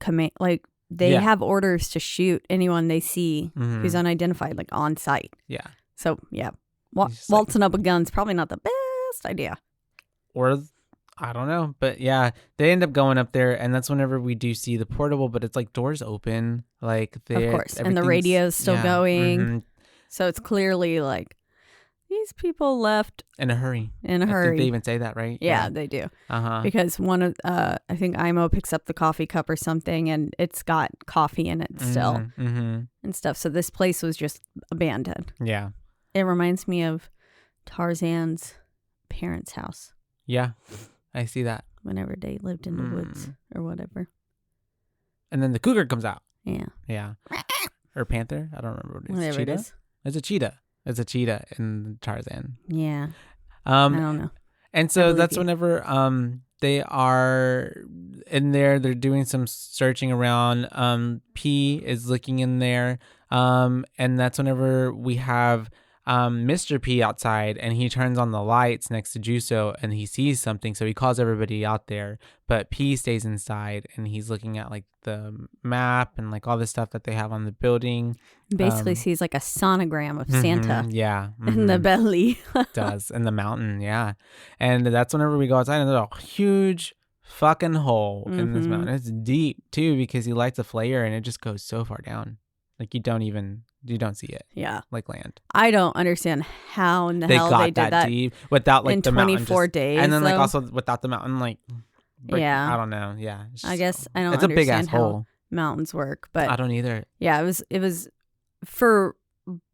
they have orders to shoot anyone they see who's unidentified, like on site. Yeah. So yeah, waltzing up with guns probably not the best idea. Or I don't know, but yeah, they end up going up there, and that's whenever we do see the portable, but it's like doors open, like of course, and the radio's still going, so it's clearly like these people left in a hurry. I think they even say that, right? Yeah, they do. Because one of I think Imo picks up the coffee cup or something, and it's got coffee in it still and stuff. So this place was just abandoned. Yeah, it reminds me of Tarzan's parents' house. Yeah, I see that. Whenever they lived in the woods or whatever. And then the cougar comes out. Yeah. Or panther. I don't remember what it is. Whatever cheetah? it is. It's a cheetah. It's a cheetah in Tarzan. Yeah. I don't know. And so that's whenever they are in there, they're doing some searching around. P is looking in there. And that's whenever we have Mr. P outside, and he turns on the lights next to Juso, and he sees something, so he calls everybody out there, but P stays inside, and he's looking at like the map and like all the stuff that they have on the building. Basically sees like a sonogram of Santa in the Mm-hmm. belly. Does in the mountain. And that's whenever we go outside, and there's a huge fucking hole in this mountain. It's deep too, because he lights a flare and it just goes so far down, like you don't see it. Yeah. Like land. I don't understand how in the hell they did that deep without like in the 24 mountain days. and then like also without the mountain, like I don't know. Yeah. I guess I don't it's a big ass understand how hole. mountains work, but I don't either. Yeah, it was for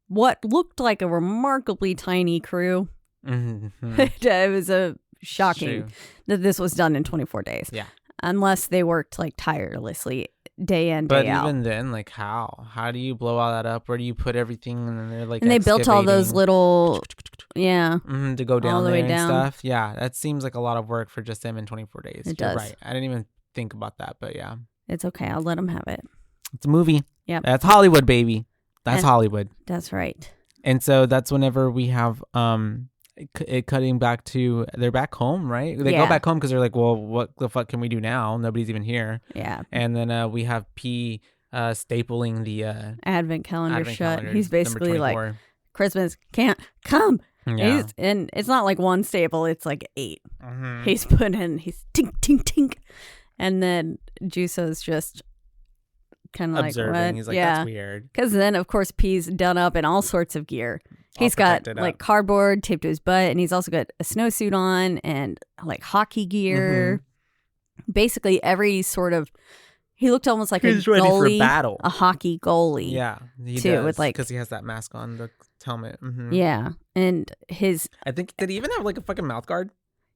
what looked like a remarkably tiny crew. It was shocking that this was done in 24 days. Yeah. Unless they worked like tirelessly day in, day out. But even then, like how do you blow all that up? Where do you put everything? And they're like, and they built all those little Yeah. To go down all the there way and down. stuff. Yeah, that seems like a lot of work for just him in 24 days. It You're does. right. I didn't even think about that, but yeah. It's okay. I'll let him have it. It's a movie. Yep. That's Hollywood, baby. That's Hollywood. That's right. And so that's whenever we have it cutting back to they're back home, right? They go back home because they're like, well, what the fuck can we do now? Nobody's even here. Yeah. And then we have P stapling the advent calendar shut. calendar, He's basically like, Christmas can't come. Yeah. And it's not like one staple, it's like 8. Mm-hmm. He's tink, tink, tink. And then Juso's just kind of observing. Like, what? He's like, that's weird. Because then, of course, P's done up in all sorts of gear. He's got like cardboard taped to his butt, and he's also got a snowsuit on and like hockey gear. Mm-hmm. Basically, every sort of. He looked almost like he's a ready goalie, for battle. a hockey goalie. Yeah, he too, does, with like because he has that mask on, the helmet. Mm-hmm. Yeah, and his. I think did he even have like a fucking mouth guard?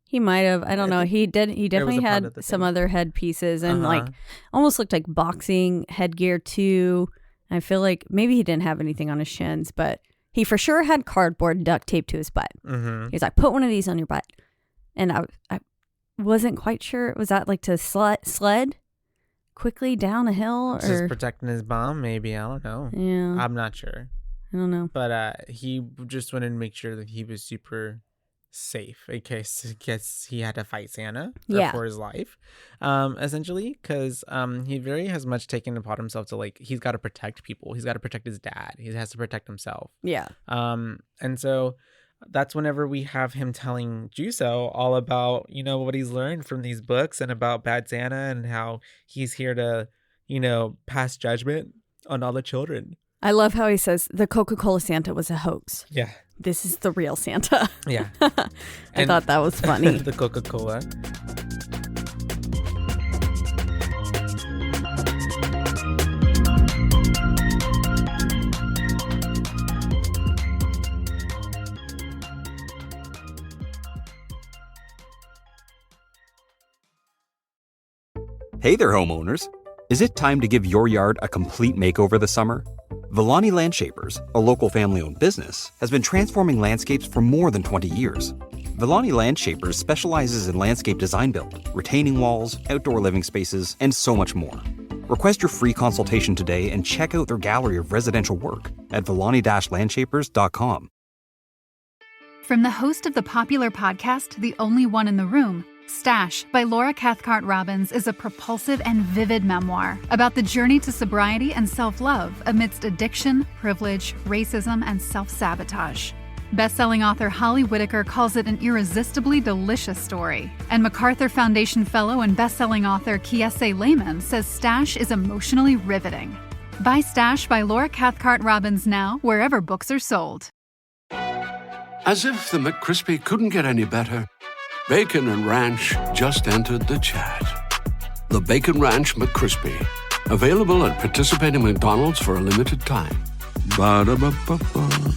He might have. I don't know. He did. He definitely had some other headpieces and like almost looked like boxing headgear too. I feel like maybe he didn't have anything on his shins, but he for sure had cardboard duct taped to his butt. Mm-hmm. He's like, put one of these on your butt. And I wasn't quite sure. Was that like to sled quickly down a hill? Or just protecting his bum, maybe. I don't know. Yeah. I'm not sure. I don't know. But he just wanted to make sure that he was super safe in case he had to fight Santa for his life, essentially, because he very has much taken upon himself to like he's got to protect people. He's got to protect his dad. He has to protect himself. Yeah. And so that's whenever we have him telling Juso all about what he's learned from these books and about Bad Santa and how he's here to pass judgment on all the children. I love how he says the Coca-Cola Santa was a hoax. Yeah. This is the real Santa. Yeah. I thought that was funny. The Coca-Cola. Hey there, homeowners. Is it time to give your yard a complete makeover this summer? Villani Landshapers, a local family-owned business, has been transforming landscapes for more than 20 years. Villani Landshapers specializes in landscape design build, retaining walls, outdoor living spaces, and so much more. Request your free consultation today and check out their gallery of residential work at villani-landshapers.com. From the host of the popular podcast, The Only One in the Room, Stash by Laura Cathcart-Robbins is a propulsive and vivid memoir about the journey to sobriety and self-love amidst addiction, privilege, racism, and self-sabotage. Best-selling author Holly Whitaker calls it an irresistibly delicious story, and MacArthur Foundation fellow and best-selling author Kiese Lehman says Stash is emotionally riveting. Buy Stash by Laura Cathcart-Robbins now, wherever books are sold. As if the McCrispy couldn't get any better, Bacon and Ranch just entered the chat. The Bacon Ranch McCrispy, available at participating McDonald's for a limited time. Ba-da-ba-ba-ba.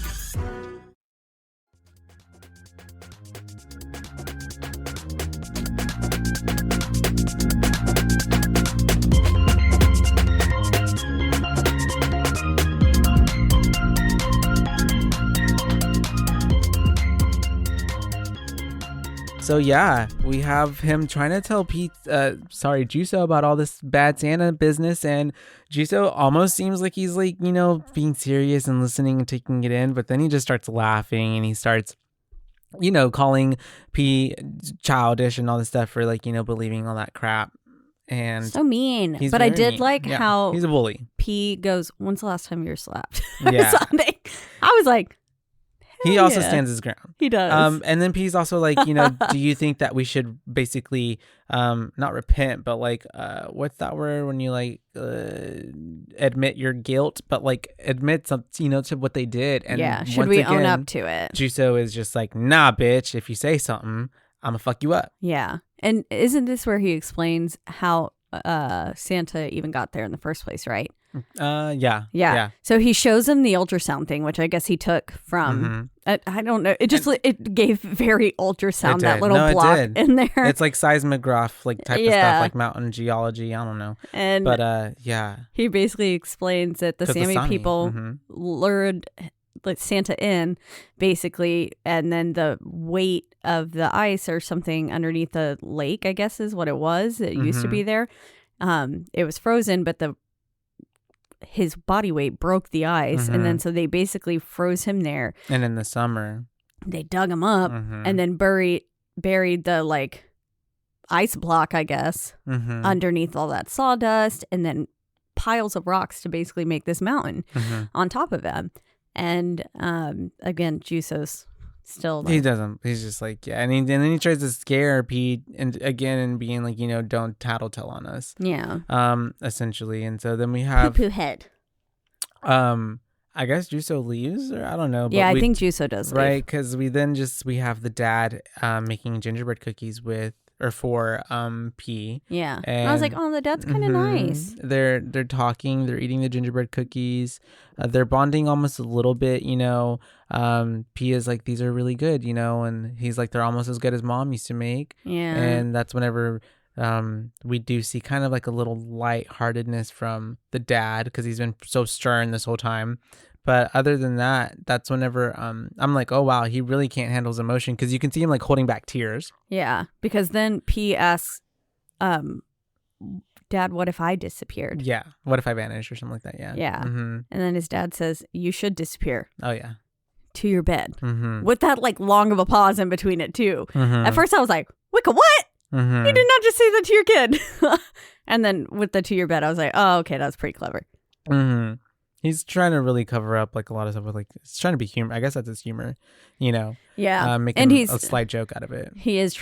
So yeah, we have him trying to tell Juso about all this Bad Santa business, and Juso almost seems like he's like, being serious and listening and taking it in, but then he just starts laughing and he starts, calling P childish and all this stuff for like, believing all that crap. And so mean. But I did like how he's a bully. P goes, when's the last time you were slapped? Yeah. I was like, he also stands his ground. He does. And then P's also like, do you think that we should basically not repent, but like what's that word when you like admit your guilt, but like admit some to what they did? And yeah, should we own up to it? Juso is just like, nah, bitch, if you say something, I'm gonna fuck you up. Yeah. And isn't this where he explains how Santa even got there in the first place, right? Yeah. So he shows him the ultrasound thing, which I guess he took from I don't know. It just it gave very ultrasound, that little block in there. It's like seismograph like type of stuff, like mountain geology. I don't know. But he basically explains that the Sami people lured let Santa in, basically, and then the weight of the ice or something underneath the lake, I guess is what it was. It used to be there. It was frozen, but his body weight broke the ice, and then so they basically froze him there. And in the summer, they dug him up and then buried the like ice block, I guess, underneath all that sawdust, and then piles of rocks to basically make this mountain on top of him. And again, Juso's still like, he doesn't. He's just like, yeah, and then he tries to scare Pete and being like, don't tattletale on us. Yeah. Essentially, and so then we have poo head. I guess Juso leaves, or I don't know. But yeah, I think Juso does leave. Right, because we have the dad making gingerbread cookies for P. Yeah. And I was like, oh, the dad's kind of nice. They're talking, they're eating the gingerbread cookies. They're bonding almost a little bit, P is like, these are really good, and he's like, they're almost as good as Mom used to make. Yeah. And that's whenever we do see kind of like a little lightheartedness from the dad, because he's been so stern this whole time. But other than that, that's whenever I'm like, oh, wow, he really can't handle his emotion, because you can see him like holding back tears. Yeah, because then P asks, Dad, what if I disappeared? Yeah, what if I vanished or something like that? Yeah. Yeah. And then his dad says, you should disappear. Oh, yeah. To your bed. With that like long of a pause in between it, too. At first I was like, Wicca, what? You did not just say that to your kid. And then with the to your bed, I was like, oh, okay, that's pretty clever. He's trying to really cover up like a lot of stuff with like, it's trying to be humor. I guess that's his humor, Yeah. Making a slight joke out of it. He is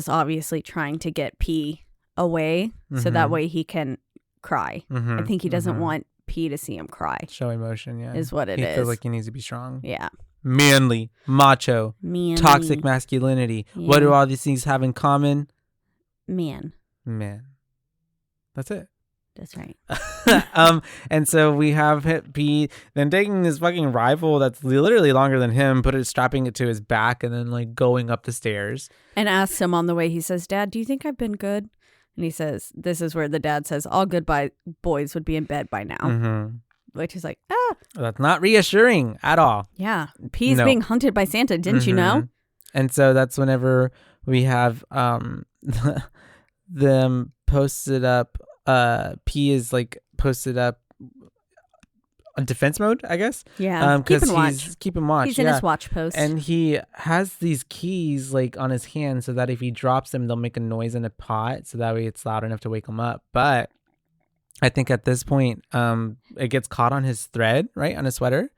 obviously trying to get P away so that way he can cry. I think he doesn't want P to see him cry. Show emotion, yeah. Is what it is. He feels like he needs to be strong. Yeah. Manly, macho, toxic masculinity. Yeah. What do all these things have in common? Man. That's it. That's right. And so we have P then taking his fucking rifle that's literally longer than him, strapping it to his back, and then like going up the stairs. And asks him on the way, he says, Dad, do you think I've been good? And he says, this is where the dad says, all good boys would be in bed by now. Which is like, that's not reassuring at all. Yeah. P's being hunted by Santa, didn't you know? And so that's whenever we have them posted up. P is like posted up on defense mode, I guess. Yeah. Because he's keeping watch. He's in his watch post. And he has these keys like on his hand so that if he drops them, they'll make a noise in a pot. So that way it's loud enough to wake him up. But I think at this point, it gets caught on his thread, right? On his sweater.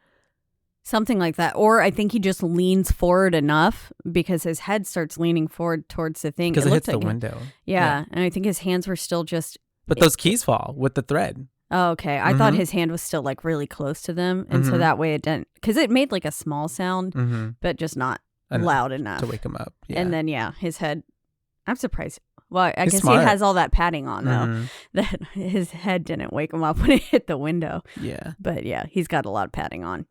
Something like that. Or I think he just leans forward enough because his head starts leaning forward towards the thing. Because it hits the window. Yeah. And I think his hands were still just... But those keys fall with the thread. Oh, okay. I thought his hand was still like really close to them. And so that way it didn't... Because it made like a small sound, but just not loud enough. To wake him up. Yeah. And then, his head... I'm surprised. Well, I guess smart. He has all that padding on, though, that his head didn't wake him up when it hit the window. Yeah. But yeah, he's got a lot of padding on.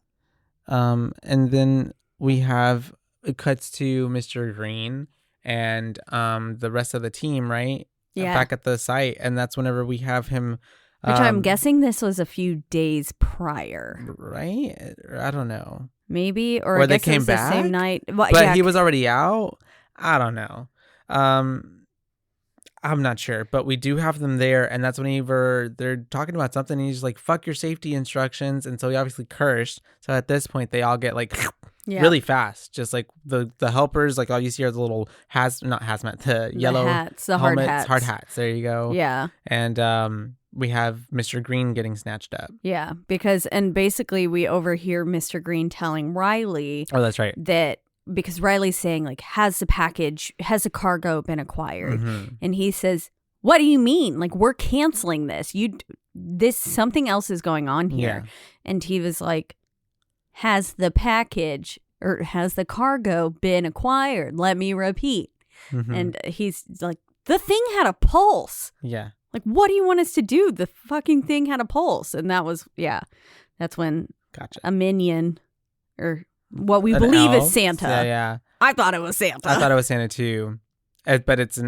And then we have... It cuts to Mr. Green and the rest of the team, right? Yeah. Back at the site. And that's whenever we have him... Which I'm guessing this was a few days prior. Right? I don't know. Maybe. Or I guess they came it was back? the same night. Well, but he was already out? I don't know. I'm not sure. But we do have them there. And that's whenever they're talking about something. And he's like, fuck your safety instructions. And so he obviously cursed. So at this point, they all get like... Yeah. Really fast, just like the helpers, like all you see are the little the yellow hats, the helmets, hard hats. There you go. Yeah, and we have Mr. Green getting snatched up. Yeah, because basically we overhear Mr. Green telling Riley. Oh, that's right. That because Riley's saying like, has the cargo been acquired? And he says, what do you mean? Like we're canceling this. Something else is going on here. Yeah. And he was like, has the package or has the cargo been acquired? Let me repeat. And he's like, the thing had a pulse. Yeah. Like, what do you want us to do? The fucking thing had a pulse. And that was, that's when a minion or what we believe is Santa. Yeah. I thought it was Santa. I thought it was Santa too. But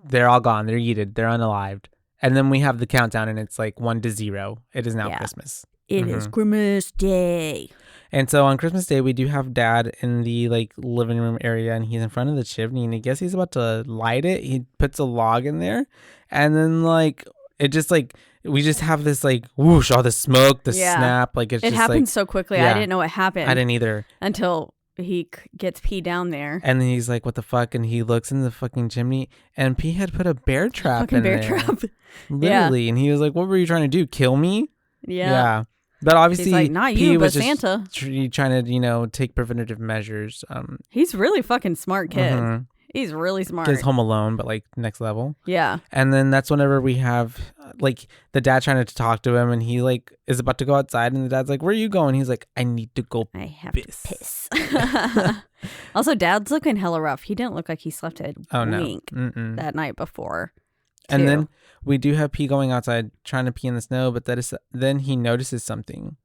they're all gone. They're yeeted. They're unalived. And then we have the countdown and it's like 1 to 0. It is now Christmas. It is Christmas Day. And so on Christmas Day, we do have Dad in the like living room area, and he's in front of the chimney, and I guess he's about to light it. He puts a log in there, and then like it just like we just have this like whoosh, all the smoke, the snap, like it just happens so quickly. I didn't know it happened. I didn't either until he gets P down there, and then he's like, "What the fuck?" And he looks in the fucking chimney, and P had put a bear trap in there, literally, and he was like, "What were you trying to do? Kill me?" Yeah. But obviously, he's like, not you, but Santa. Trying to, take preventative measures. He's really fucking smart kid. He's really smart. He's Home Alone, but like next level. Yeah. And then that's whenever we have like the dad trying to talk to him, and he like is about to go outside, and the dad's like, "Where are you going?" He's like, "I need to go. I have to piss." Also, Dad's looking hella rough. He didn't look like he slept a wink that night before. And then we do have P going outside trying to pee in the snow, but then he notices something.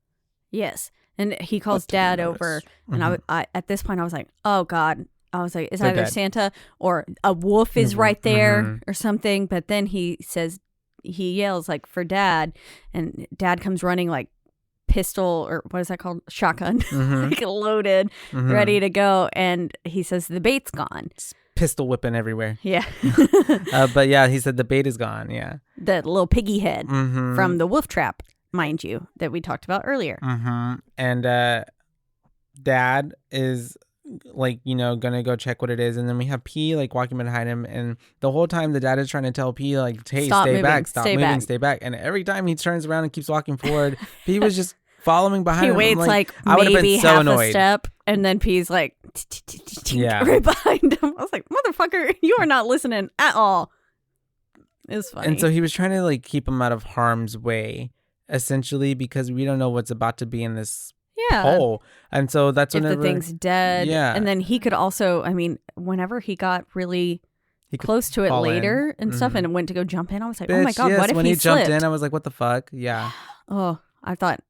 Yes. And he calls Dad over. And I at this point, I was like, oh, God. I was like, it's either Santa or a wolf is right there or something. But then he yells like for Dad. And Dad comes running like pistol or what is that called? Shotgun. Like loaded, ready to go. And he says the bait's gone. Pistol whipping everywhere. Yeah. But yeah, he said the bait is gone. Yeah. The little piggy head from the wolf trap, mind you, that we talked about earlier. And Dad is like, gonna go check what it is. And then we have P like walking behind him. And the whole time the dad is trying to tell P like, hey, stay back, stop moving, stay back. And every time he turns around and keeps walking forward, P was just following behind him. He waits like maybe half a step, and then P's like right behind him. I was like, motherfucker, you are not listening at all. It was funny. And so he was trying to like keep him out of harm's way, essentially, because we don't know what's about to be in this hole. And so that's whenever the thing's dead. Yeah. And then he could also, I mean, whenever he got really close to it later and stuff and went to go jump in, I was like, oh my God, what if when he slipped? jumped in, I was like, what the fuck? Yeah. Oh, I thought,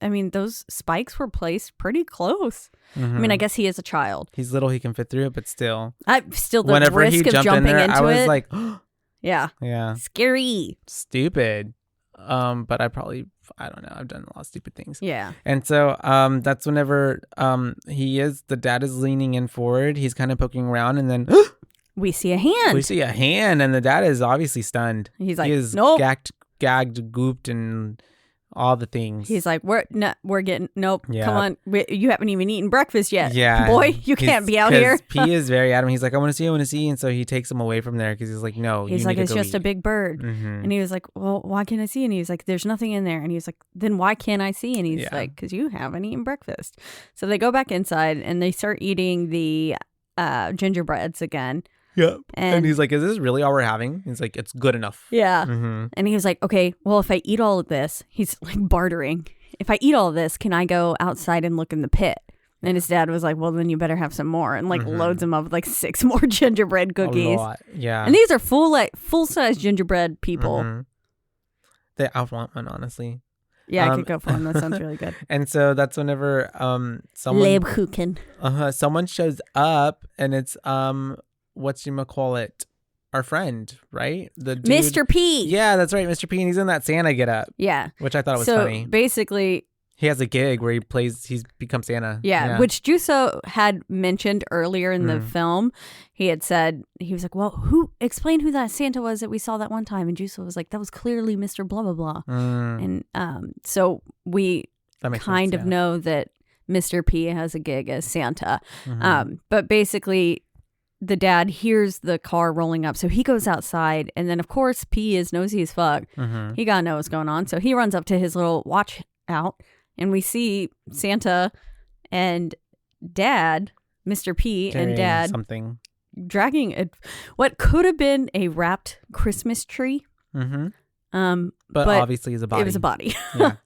I mean, those spikes were placed pretty close. I mean, I guess he is a child. He's little, he can fit through it, but still. The whenever risk he of jumping in there, into I was it, like, yeah. Scary. Stupid. But I don't know. I've done a lot of stupid things. Yeah. And so that's whenever the dad is leaning in forward. He's kind of poking around, and then we see a hand. And the dad is obviously stunned. He's like, he is nope. gagged, gooped, and all the things. He's like, we're getting, nope, yeah. Come on. You haven't even eaten breakfast yet. Yeah. Boy, you can't be out here. P is very adamant. He's like, I want to see. And so he takes him away from there because he's like, no, he's like, it's just a big bird. And he was like, well, why can't I see? And he was like, there's nothing in there. And he was like, then why can't I see? And he's like, because you haven't eaten breakfast. So they go back inside and they start eating the gingerbreads again. Yeah. And he's like, is this really all we're having? He's like, it's good enough. Yeah. And he was like, okay, well, if I eat all of this, he's like bartering. If I eat all of this, can I go outside and look in the pit? And his dad was like, well, then you better have some more. And like loads him up with like 6 more gingerbread cookies. A lot. Yeah. And these are full-size gingerbread people. I want one, honestly. Yeah, I could go for one. That sounds really good. And so that's whenever someone shows up, and it's whatchamacallit, our friend, right? The dude. Mr. P. Yeah, that's right, Mr. P. And he's in that Santa getup. Yeah. Which I thought was funny. So basically, he has a gig where he's become Santa. Yeah, which Juso had mentioned earlier in the film. He had said, he was like, well, explain who that Santa was that we saw that one time. And Juso was like, that was clearly Mr. Blah, blah, blah. And so we kind of know that Mr. P has a gig as Santa. But basically, the dad hears the car rolling up, so he goes outside, and then of course P is nosy as fuck. He gotta know what's going on, so he runs up to his little watch out, and we see Santa and Dad, Mr. P, and Dad dragging what could have been a wrapped Christmas tree. But obviously is a body. It was a body. Yeah.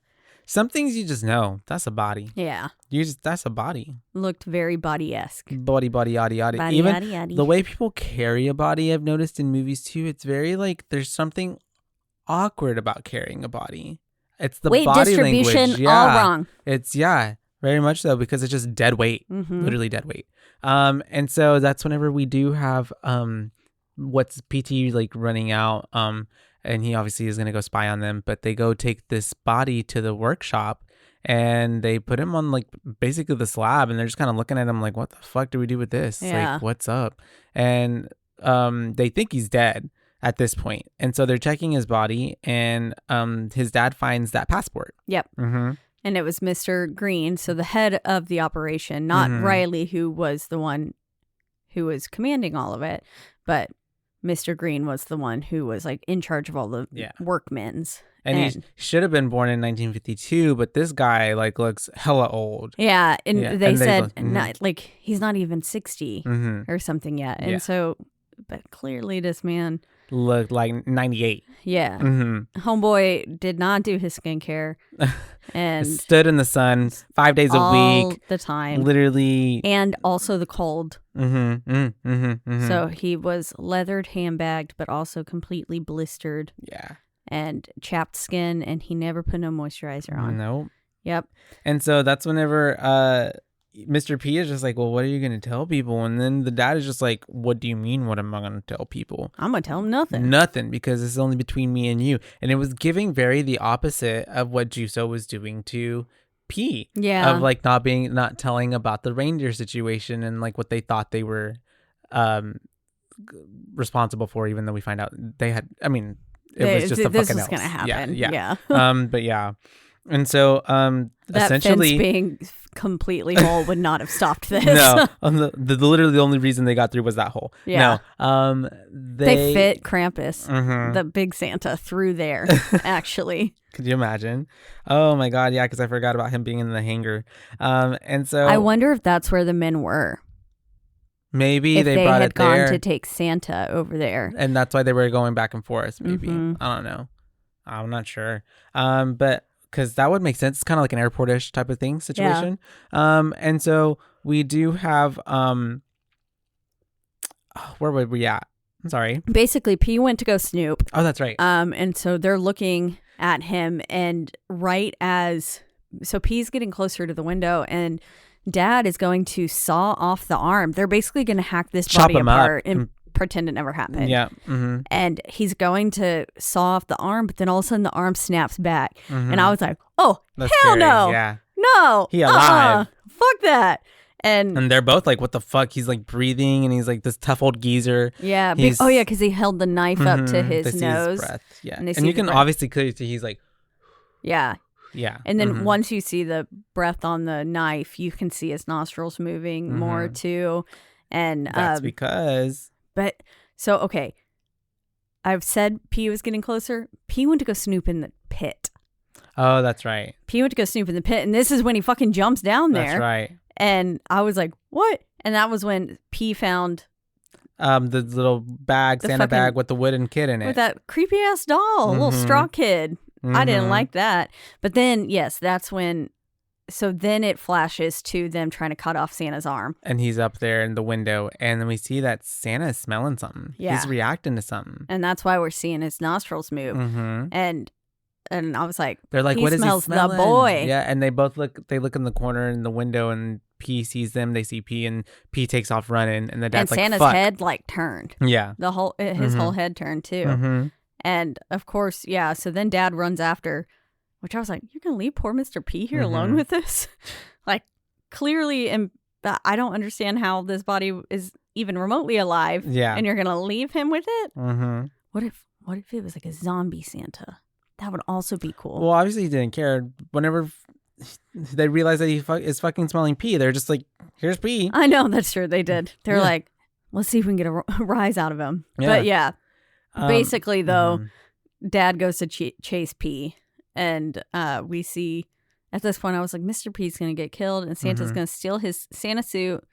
Some things you just know. That's a body. Yeah. That's a body. Looked very body-esque. Body, yada, yada. Even the way people carry a body, I've noticed in movies too, it's very like there's something awkward about carrying a body. It's the weight body distribution, language. Yeah. all wrong. It's, very much so, because it's just dead weight. Literally dead weight. And so that's whenever we do have what's PT like running out. and he obviously is going to go spy on them, but they go take this body to the workshop and they put him on like basically the slab, and they're just kind of looking at him like, what the fuck do we do with this? Yeah. Like, what's up? And they think he's dead at this point. And so they're checking his body, and his dad finds that passport. Yep. Mm-hmm. And it was Mr. Green, so the head of the operation, not Riley, who was the one who was commanding all of it, but Mr. Green was the one who was like in charge of all the workmen's. And he should have been born in 1952, but this guy like looks hella old. Yeah, and they said mm-hmm. not, like he's not even 60 or something yet. And so, but clearly this man looked like 98. Yeah. Mm-hmm. Homeboy did not do his skincare and stood in the sun 5 days a week. All the time. Literally. And also the cold. So he was leathered, handbagged, but also completely blistered. Yeah. And chapped skin, and he never put no moisturizer on. Nope. Yep. And so that's whenever Mr. P is just like, well, what are you going to tell people? And then the dad is just like, what do you mean? What am I going to tell people? I'm going to tell them nothing. Nothing, because it's only between me and you. And it was giving very the opposite of what Juso was doing to P. Yeah. Of like not telling about the reindeer situation and like what they thought they were responsible for, even though we find out they had, I mean, it was just a fucking else. This was going to happen. Yeah. Yeah. But yeah. And so that essentially fence being completely whole would not have stopped this. No, literally the only reason they got through was that hole. Yeah. No, they fit Krampus, the big Santa, through there, actually. Could you imagine? Oh my God, yeah, because I forgot about him being in the hangar. And so I wonder if that's where the men were. Maybe if they had brought it there. gone to take Santa over there. And that's why they were going back and forth, maybe. I don't know. I'm not sure. But because that would make sense. It's kind of like an airport-ish type of thing situation. Yeah. And so we do have where were we at? I'm sorry. Basically, P went to go snoop. Oh, that's right. And so they're looking at him, and so P's getting closer to the window, and Dad is going to saw off the arm. They're basically going to hack this body apart and pretend it never happened. Yeah. And he's going to saw off the arm, but then all of a sudden the arm snaps back. And I was like, oh, that's hell scary. No. Yeah. No. He alive. Fuck that. And they're both like, what the fuck? He's like breathing, and he's like this tough old geezer. Yeah. Because he held the knife up to his nose. His breath. Yeah. And you can obviously clearly see he's like. Yeah. Yeah. And then once you see the breath on the knife, you can see his nostrils moving more too. And that's because. But so, okay. I've said P was getting closer. P went to go snoop in the pit. Oh, that's right. P went to go snoop in the pit. And this is when he fucking jumps down there. That's right. And I was like, what? And that was when P found the little bag, Santa bag with the wooden kid in it. With that creepy ass doll, little straw kid. I didn't like that. But then, yes, that's when. So then it flashes to them trying to cut off Santa's arm. And he's up there in the window. And then we see that Santa is smelling something. Yeah. He's reacting to something. And that's why we're seeing his nostrils move. And I was like, they're like, what is he smelling? The boy. Yeah. And they both look in the corner in the window, and P sees them. They see P, and P takes off running. And the dad's like, Santa's fuck. head like turned. Yeah. His whole head turned too. And of course, yeah. So then Dad runs after, which I was like, you're going to leave poor Mr. P here alone with this? Like, clearly, and I don't understand how this body is even remotely alive. Yeah. And you're going to leave him with it? What if it was like a zombie Santa? That would also be cool. Well, obviously he didn't care. Whenever they realized that he is fucking smelling pee, they're just like, here's pee. I know, that's true. They did. They're like, let's see if we can get a rise out of him. Yeah. But yeah. Basically, though, Dad goes to chase P, and we see at this point, I was like, Mr. P's going to get killed, and Santa's going to steal his Santa suit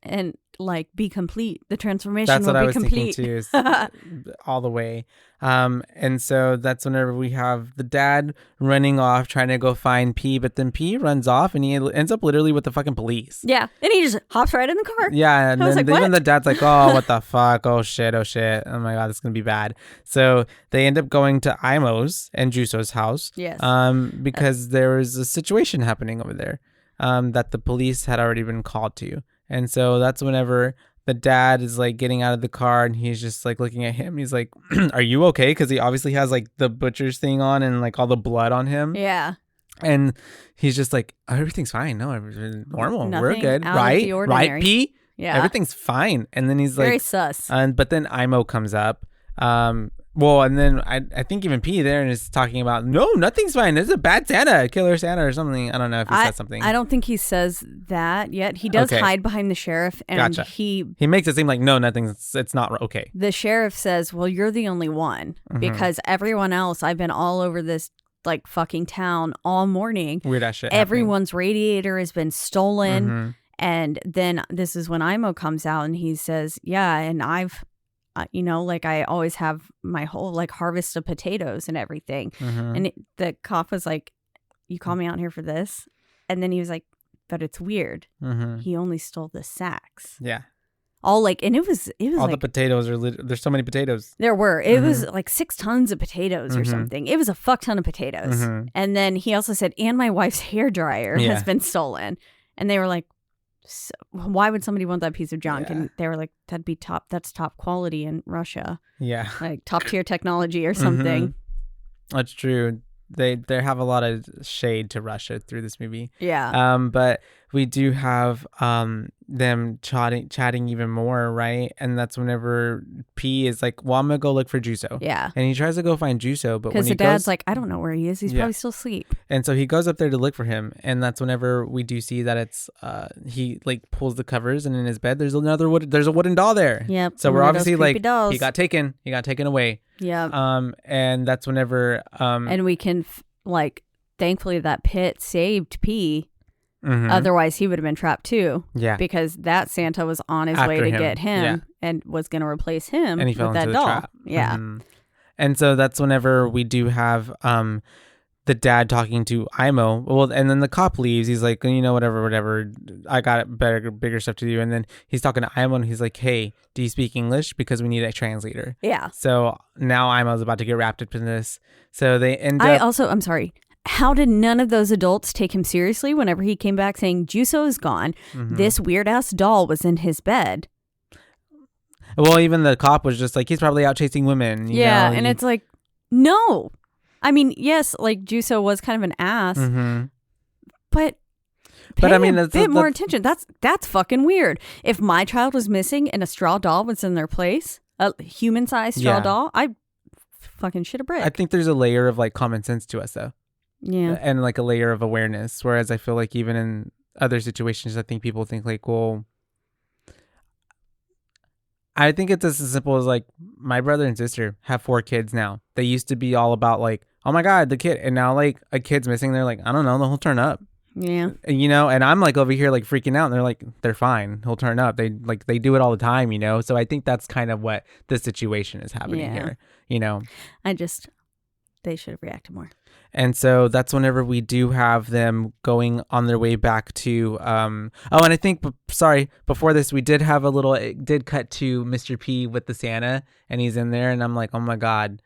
and like be complete. The transformation will be complete. That's what I was thinking too, is all the way. And so that's whenever we have the dad running off trying to go find P, but then P runs off and he ends up literally with the fucking police. Yeah, and he just hops right in the car. Yeah, and then like, even the dad's like, oh, what the fuck? Oh shit, oh my god, this is gonna be bad. So they end up going to Imo's and Juso's house. Yes. Because there was a situation happening over there that the police had already been called to. And so that's whenever the dad is like getting out of the car and he's just like looking at him. He's like, "Are you okay?" Because he obviously has like the butcher's thing on and like all the blood on him. Yeah. And he's just like, "Oh, everything's fine. No, everything's normal. We're Nothing good, out of right? the ordinary." Right, P? Yeah. Everything's fine." And then he's Very like, sus. but then Imo comes up. Well, and then I think even P there and is talking about, no, nothing's fine. There's a bad Santa, killer Santa or something. I don't know if he said something. I don't think he says that yet. He does hide behind the sheriff, and Gotcha. He makes it seem like no, it's not okay. The sheriff says, "Well, you're the only one because everyone else, I've been all over this like fucking town all morning. Weird ass shit. Everyone's radiator has been stolen." And then this is when Imo comes out and he says, "Yeah, and I've." Like I always have my whole like harvest of potatoes and everything." And the cop was like, "You call me out here for this?" And then he was like, "But it's weird. He only stole the sacks." Yeah. All like, and it was all like, the potatoes are there's so many potatoes. There were. It was like 6 tons of potatoes or something. It was a fuck ton of potatoes. And then he also said, "And my wife's hairdryer has been stolen." And they were like, "So why would somebody want that piece of junk?" And they were like, that's top quality in Russia. Yeah. Like top tier technology or something. That's true. They have a lot of shade to Russia through this movie. Yeah. But we do have them chatting even more, right? And that's whenever P is like, "Well, I'm gonna go look for Juso." Yeah. And he tries to go find Juso, but when because the dad's like, "I don't know where he is. He's probably still asleep." And so he goes up there to look for him, and that's whenever we do see that it's he like pulls the covers, and in his bed there's a wooden doll there. Yep. So we're obviously like, dolls. he got taken away. Yeah. And that's whenever and we can thankfully that pit saved P. Otherwise he would have been trapped too. Yeah. Because that Santa was on his way to get him and was going to replace him and he fell with into that the doll. trap. Yeah. And so that's whenever we do have the dad talking to Imo. Well, and then the cop leaves. He's like, whatever. I got bigger stuff to do. And then he's talking to Imo and he's like, "Hey, do you speak English? Because we need a translator." Yeah. So now Imo's about to get wrapped up in this. So they end up... I'm sorry. How did none of those adults take him seriously whenever he came back saying Juso is gone? This weird ass doll was in his bed. Well, even the cop was just like, he's probably out chasing women. And it's like, no. I mean, yes, like Juso was kind of an ass, but I mean, a bit more attention. That's fucking weird. If my child was missing and a straw doll was in their place, a human-sized straw doll, I'd fucking shit a brick. I think there's a layer of like common sense to us though. Yeah. And like a layer of awareness. Whereas I feel like even in other situations, I think people think like, well, I think it's as simple as like my brother and sister have 4 kids now. They used to be all about like, "Oh my God, the kid." And now like a kid's missing. They're like, "I don't know. He'll turn up." Yeah. And I'm like over here like freaking out. And they're like, "They're fine. He'll turn up." They do it all the time, So I think that's kind of what the situation is happening here, They should have reacted more. And so that's whenever we do have them going on their way back to, and I think, before this, we did have it did cut to Mr. P with the Santa, and he's in there, and I'm like, oh my God.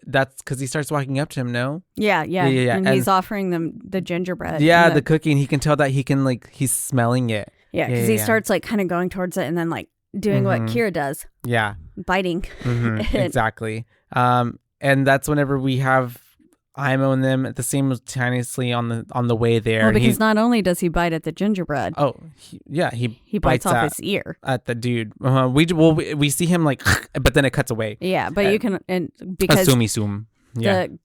That's because he starts walking up to him, no? Yeah. And he's offering them the gingerbread. Yeah, the cookie, and he can tell that he's smelling it. Yeah, because he starts like kind of going towards it and then like doing what Kira does. Yeah. Biting. Exactly. And that's whenever we have Imo and them simultaneously on the way there. Well, because not only does he bite at the gingerbread. Oh, he bites off his ear at the dude. We see him like, but then it cuts away. Yeah, but you can because the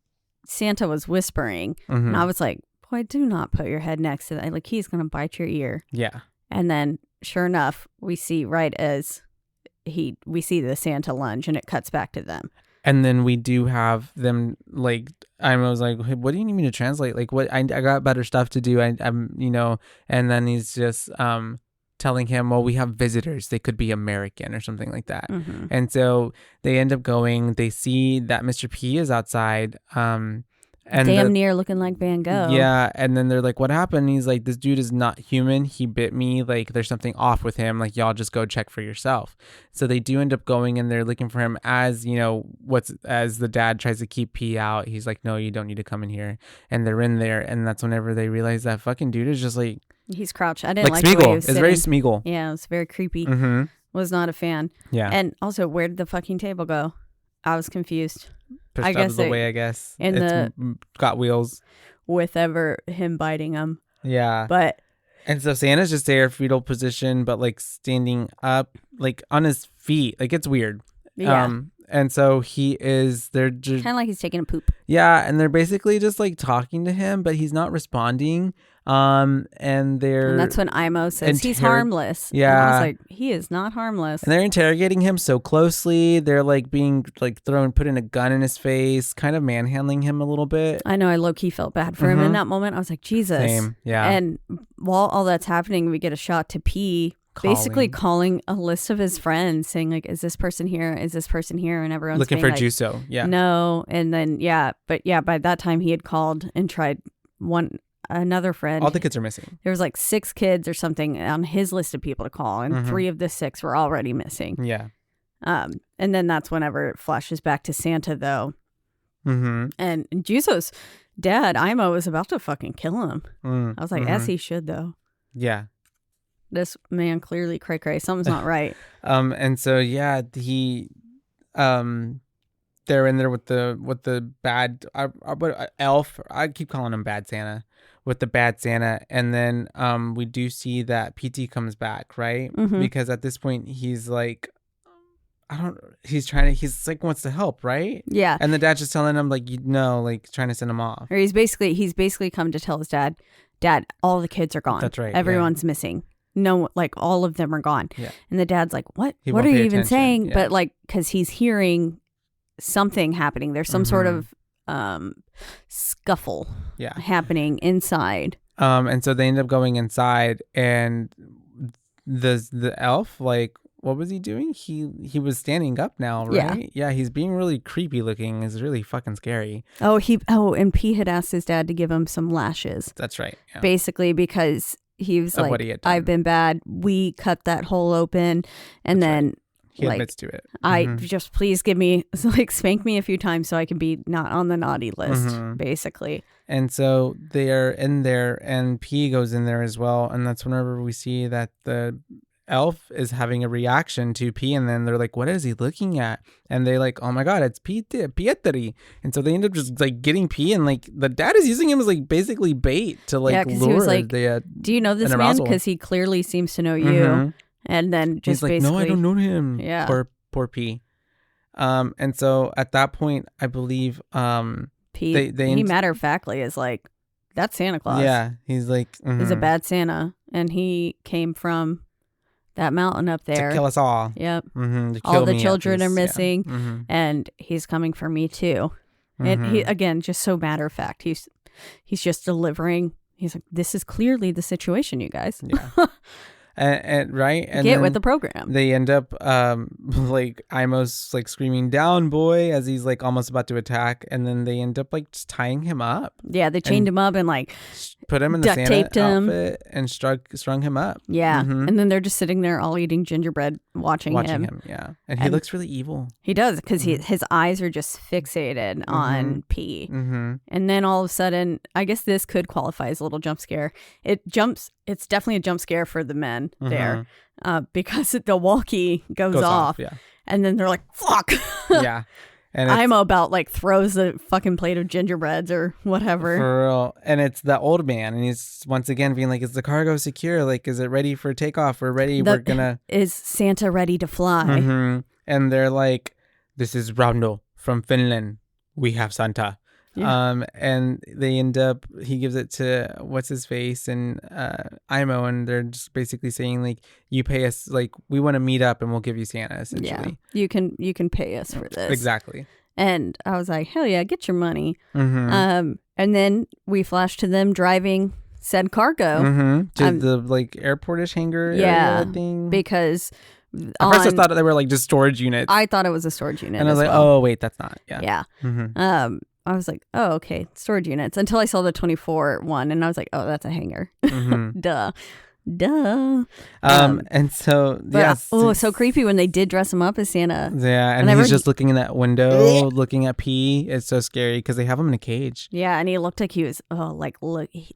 Santa was whispering, and I was like, "Boy, do not put your head next to that. Like he's gonna bite your ear." Yeah. And then, sure enough, we see right as we see the Santa lunge, and it cuts back to them. And then we do have them like, I was like, "Hey, what do you need me to translate? Like, what? I got better stuff to do. I'm. And then he's just telling him, well, we have visitors. They could be American or something like that. And so they end up going. They see that Mr. P is outside. And damn near looking like Van Gogh. Yeah, and then they're like, "What happened?" He's like, "This dude is not human. He bit me. Like, there's something off with him. Like, y'all just go check for yourself." So they do end up going and they're looking for him. As the dad tries to keep P out, he's like, "No, you don't need to come in here." And they're in there, and that's whenever they realize that fucking dude is just like He's crouched. I didn't like Smeagol. the way he was It's sitting. very Smeagol. Yeah, it was very creepy. Mm-hmm. Was not a fan. Yeah. And also, where did the fucking table go? I was confused. Pushed out of the way, I guess. It's got wheels. With ever him biting him. Yeah. But. And so Santa's just there, fetal position, but like standing up, like on his feet. Like it's weird. Yeah. And so they're just kind of like he's taking a poop. Yeah, and they're basically just like talking to him, but he's not responding. And that's when Imo says he's harmless. Yeah. And I was like, he is not harmless. And they're interrogating him so closely. They're like being like putting a gun in his face, kind of manhandling him a little bit. I know, I low-key felt bad for him in that moment. I was like, Jesus. Same, yeah. And while all that's happening, we get a shot to P basically calling a list of his friends, saying like, is this person here? Is this person here? And everyone's looking for like, Juso. Yeah. No. And then, by that time he had called and tried another friend. All the kids are missing. There was like 6 kids or something on his list of people to call, and 3 of the 6 were already missing. Yeah. And then that's whenever it flashes back to Santa, though. Mm-hmm. And Juso's dad, Imo, was about to fucking kill him. I was like, as he should, though. Yeah. This man clearly cray-cray. Something's not right. And so he they're in there with the bad elf. I keep calling him Bad Santa. With the Bad Santa, and then we do see that PT comes back, right? Because at this point he's like, he's like wants to help, right? Yeah. And the dad's just telling him like, like trying to send him off. Or he's basically come to tell his dad, all the kids are gone. That's right. Everyone's missing. No, like all of them are gone. Yeah. And the dad's like, what? What are you even saying? Yeah. But like, because he's hearing something happening. There's some sort of scuffle happening inside. And so they end up going inside, and the elf, like, what was he doing? He was standing up now, right? Yeah, he's being really creepy looking. It's really fucking scary. And P had asked his dad to give him some lashes. That's right. Yeah. Basically because he was of like, what he had done. I've been bad. We cut that hole open, and That's then right. He admits to it. I just please give me spank me a few times so I can be not on the naughty list, basically. And so they are in there, and P goes in there as well, and that's whenever we see that the elf is having a reaction to P, and then they're like, what is he looking at? And they like, oh my god, it's Pietri. And so they end up just like getting P, and like the dad is using him as like basically bait to like lure he was like, the do you know this man? Because he clearly seems to know you. And then just he's like, basically, no, I don't know him. Yeah. Poor P. And so at that point, I believe P, he matter of factly is like, that's Santa Claus. Yeah, he's like, he's a bad Santa, and he came from that mountain up there to kill us all. Yep. To all the children are missing, and he's coming for me too. And he, again, just so matter of fact, he's just delivering. He's like, this is clearly the situation, you guys. Yeah. And right, and get with the program. They end up like Imo's like screaming down boy as he's like almost about to attack, and then they end up like just tying him up. Yeah, they chained him up and like put him in the Santa outfit and strung him up. Yeah, and then they're just sitting there all eating gingerbread, watching him. Yeah, and he looks really evil. He does, because his eyes are just fixated on P. And then all of a sudden, I guess this could qualify as a little jump scare. It's definitely a jump scare for the men there, because the walkie goes off, and then they're like, "Fuck!" Yeah, and Imo about like throws the fucking plate of gingerbreads or whatever. For real, and it's the old man, and he's once again being like, "Is the cargo secure? Like, is it ready for takeoff? We're ready. We're gonna." Is Santa ready to fly? And they're like, "This is Rauno from Finland. We have Santa." Yeah. And they end up, he gives it to what's his face and Imo, and they're just basically saying like, you pay us, like we want to meet up and we'll give you Santa, essentially. Yeah, you can pay us for this. Exactly. And I was like, hell yeah, get your money. And then we flash to them driving said cargo to the like airportish hangar area thing, because at first I thought they were like just storage units. I thought it was a storage unit, and I was like, oh wait, that's not. Yeah. I was like, oh, okay, storage units, until I saw the 24 one, and I was like, oh, that's a hangar. Duh. Duh. And so yes. So creepy when they did dress him up as Santa. Yeah, and he's just looking in that window, looking at P. It's so scary because they have him in a cage. Yeah, and he looked like he was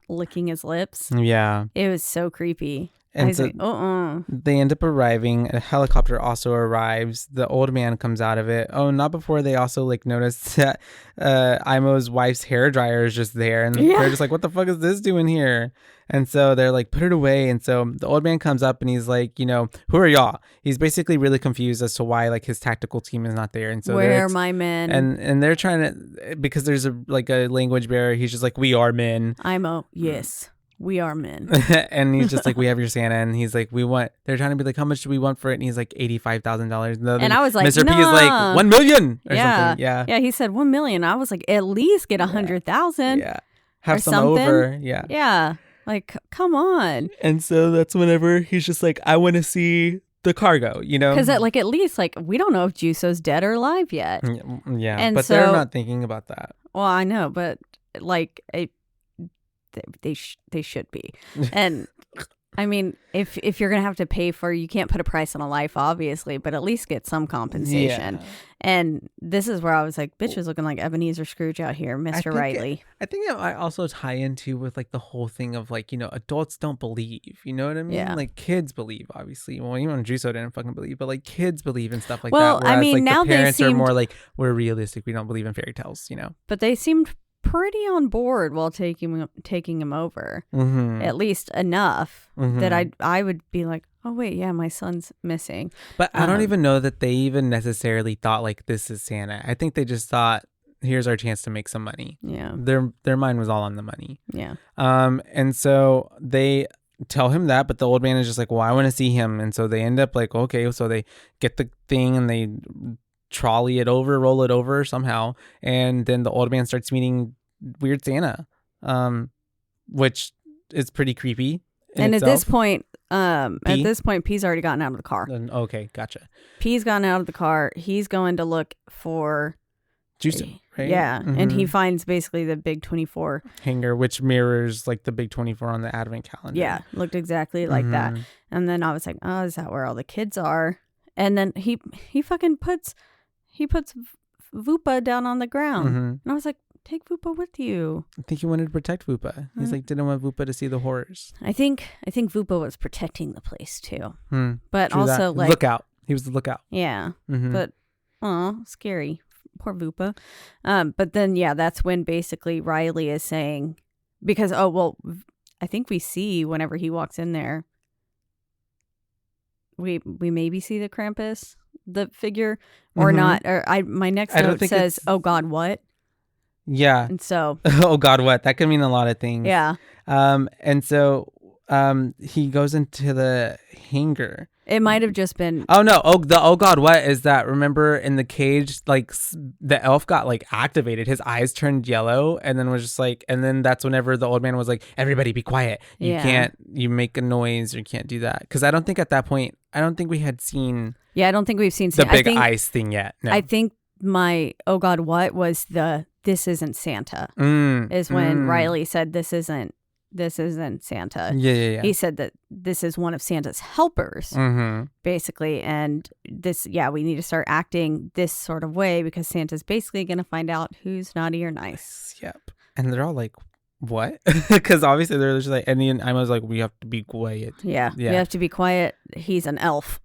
licking his lips. Yeah, it was so creepy. And so they end up arriving. A helicopter also arrives. The old man comes out of it. Oh, not before they also like notice that Imo's wife's hairdryer is just there, and they're just like, "What the fuck is this doing here?" And so they're like, "Put it away." And so the old man comes up and he's like, "Who are y'all?" He's basically really confused as to why like his tactical team is not there. And so where are my men? And they're trying to, because there's a language barrier. He's just like, "We are men." Imo, yes. We are men. And he's just like, "We have your Santa." And he's like, they're trying to be like, "How much do we want for it?" And he's like, $85,000. And I was like, Mr. P is like, $1 million or something. Yeah. Yeah. He said $1 million. I was like, at least get 100,000. Yeah. Have some over. Yeah. Yeah. Like, come on. And so that's whenever he's just like, "I want to see the cargo," Because at least we don't know if Juso's dead or alive yet. Yeah. And but they're not thinking about that. Well, I know, but they should be. And I mean, if you're gonna have to pay for, you can't put a price on a life, obviously, but at least get some compensation. Yeah. And this is where I was like, bitch is looking like Ebenezer Scrooge out here, Mr. Riley. I think I also tie into with like the whole thing of like, adults don't believe, you know what I mean? Yeah. Like kids believe, obviously. Well, even Juso didn't fucking believe, but like kids believe and stuff like that. Whereas, I mean, like, now the parents are more like, we're realistic. We don't believe in fairy tales, But they seemed pretty on board while taking him over, at least enough that I would be like, oh wait, yeah, my son's missing. But I don't even know that they even necessarily thought like, this is Santa. I think they just thought, here's our chance to make some money. Yeah, their mind was all on the money. Yeah. And so they tell him that, but the old man is just like, well, I want to see him. And so they end up like, okay, so they get the thing and they trolley it over, roll it over somehow, and then the old man starts meeting weird Santa, which is pretty creepy. And at this point, P's already gotten out of the car. Okay, gotcha. P's gotten out of the car. He's going to look for Juicy, right? Yeah, and he finds basically the big 24 hanger, which mirrors like the big 24 on the advent calendar. Yeah, looked exactly like that. And then I was like, oh, is that where all the kids are? And then he puts Vupa down on the ground. And I was like, take Vupa with you. I think he wanted to protect Vupa. He's like, didn't want Vupa to see the horrors. I think Vupa was protecting the place too. But True also that. Lookout. He was the lookout. Yeah. But scary. Poor Vupa. But then that's when basically Riley is saying, because I think we see whenever he walks in there, we maybe see the Krampus, the figure, or not. Or my next note says, "Oh God, what?" Yeah. And so, oh God, what? That could mean a lot of things. Yeah. And so, he goes into the hangar. It might have just been. Oh no! Oh God! What is that? Remember in the cage, like the elf got like activated. His eyes turned yellow, and then was just like, and then that's whenever the old man was like, "Everybody, be quiet! You make a noise, or you can't do that." Because I don't think at that point, I don't think we had seen. Yeah, I don't think we've seen the big ice thing yet. No. I think my oh God, what was this isn't Santa? Is when Riley said this isn't Santa. Yeah. He said that this is one of Santa's helpers, basically. And this, we need to start acting this sort of way because Santa's basically going to find out who's naughty or nice. Yep. And they're all like, what? Because obviously they're just like, and then I was like, we have to be quiet. Yeah. We have to be quiet. He's an elf.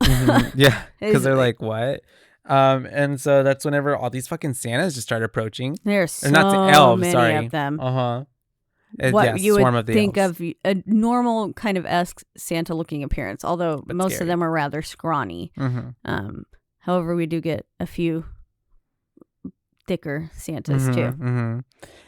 Yeah. Because they're like, what? And so that's whenever all these fucking Santas just start approaching. There's so many of them. What you would think of a normal kind of Santa-looking appearance, although most scary. of them are rather scrawny. However, we do get a few thicker Santas too.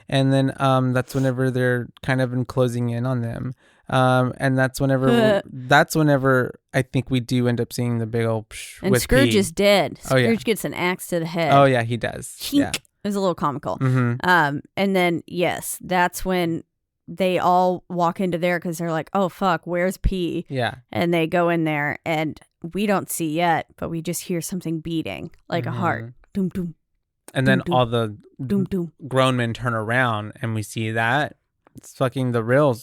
And then that's whenever they're kind of closing in on them. And that's whenever I think we do end up seeing the big old and with Scrooge P. is dead. Scrooge gets an axe to the head. Oh yeah, he does. Chink. Yeah. It was a little comical. And then that's when they all walk into there because they're like, oh fuck, where's P? Yeah. And they go in there and we don't see yet, but we just hear something beating like a heart. Doom doom. And then all the doom doom grown men turn around and we see that It's fucking the real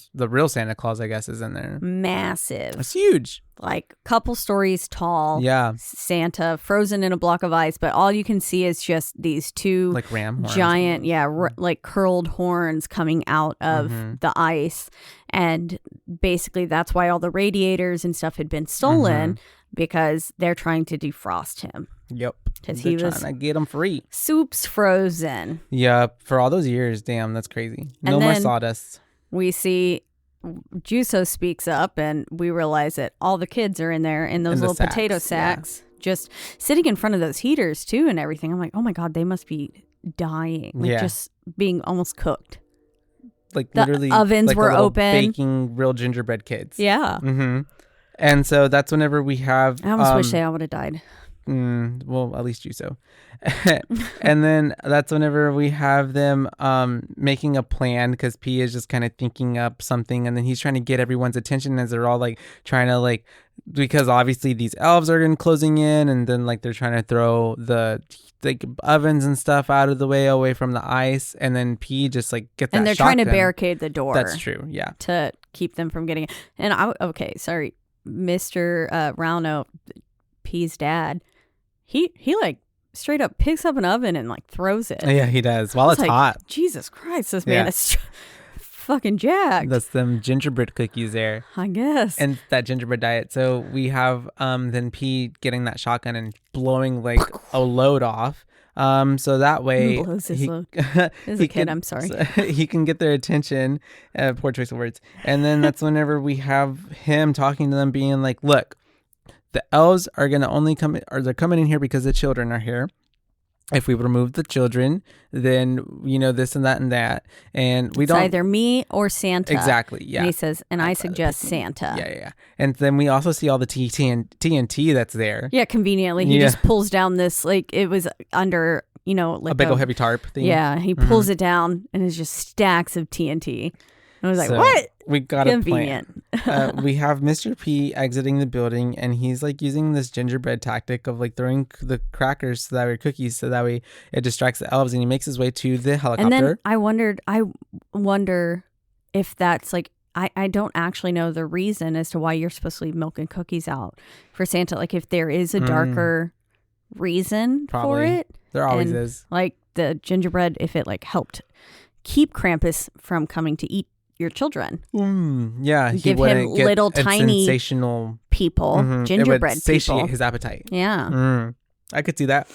Santa Claus, I guess, is in there. Massive. It's huge. Like couple stories tall. Yeah. Santa frozen in a block of ice, but all you can see is just these two like ram horns. Giant, like curled horns coming out of the ice. And basically that's why all the radiators and stuff had been stolen because they're trying to defrost him. Yep. Because he was trying to get him free. Soup's frozen. Yeah, for all those years. Damn, that's crazy. No more sawdust. We see Juso speaks up and we realize that all the kids are in there in those little sacks, potato sacks, just sitting in front of those heaters too and everything. I'm like, oh my God, they must be dying. Like just being almost cooked. Like the literally ovens like were open. Baking real gingerbread kids. Yeah. And so that's whenever we have... I almost wish I would have died. Well, at least you so. And then that's whenever we have them making a plan because P is just kind of thinking up something and then he's trying to get everyone's attention as they're all like trying to like, because obviously these elves are closing in and then like they're trying to throw the like ovens and stuff out of the way away from the ice, and then P just like gets and that they're shotgun. trying to barricade the door. That's true, yeah, to keep them from getting it. And sorry, Mr. Rauno, P's dad, he like straight up picks up an oven and like throws it. Yeah, he does while it's like, hot. Jesus Christ, this man is fucking jacked. That's them gingerbread cookies there, I guess, and that gingerbread diet. So we have then P getting that shotgun and blowing like a load off. So that way he blows his load. As a kid, I'm sorry. He can get their attention. Poor choice of words. And then that's whenever we have him talking to them, being like, "Look, the elves are gonna only come, or they're coming in here because the children are here. If we remove the children, then this and that, and we don't either me or Santa." Exactly. Yeah. And he says, and I suggest Santa. Yeah. And then we also see all the TNT that's there. Yeah, conviently he just pulls down this, like it was under like a big old heavy tarp thing. Yeah, he pulls it down and it's just stacks of TNT. I was like, what? We got a plan. We have Mr. P exiting the building, and he's like using this gingerbread tactic of like throwing the crackers so that way cookies so that way it distracts the elves, and he makes his way to the helicopter. And then I wonder if that's like, I don't actually know the reason as to why you're supposed to leave milk and cookies out for Santa. Like if there is a darker reason for it. There always is. Like the gingerbread, if it like helped keep Krampus from coming to eat your children. Yeah, give him little tiny sensational people, gingerbread it would satiate people. his appetite. Yeah, I could see that.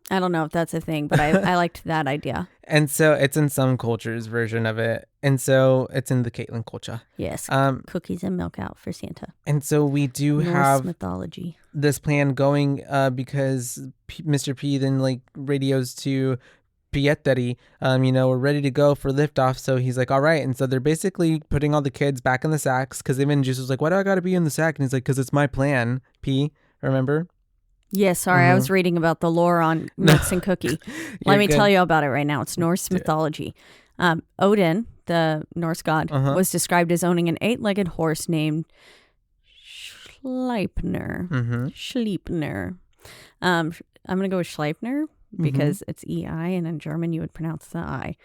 I don't know if that's a thing, but I liked that idea. And so it's in some cultures' version of it, and so it's in the Caitlin culture. Yes, cookies and milk out for Santa. And so we do Norse have mythology. This plan going because Mr. P then like radios to Pietri, we're ready to go for liftoff. So he's like, all right. And so they're basically putting all the kids back in the sacks because even Juice was like, why do I got to be in the sack? And he's like, because it's my plan, P, remember? Yes, sorry. I was reading about the lore on Nuts and Cookie. Let me tell you about it right now. It's Norse mythology. Odin, the Norse god, was described as owning an 8-legged horse named Sleipnir. Sleipnir. I'm going to go with Sleipnir because it's E-I, and in German you would pronounce the I,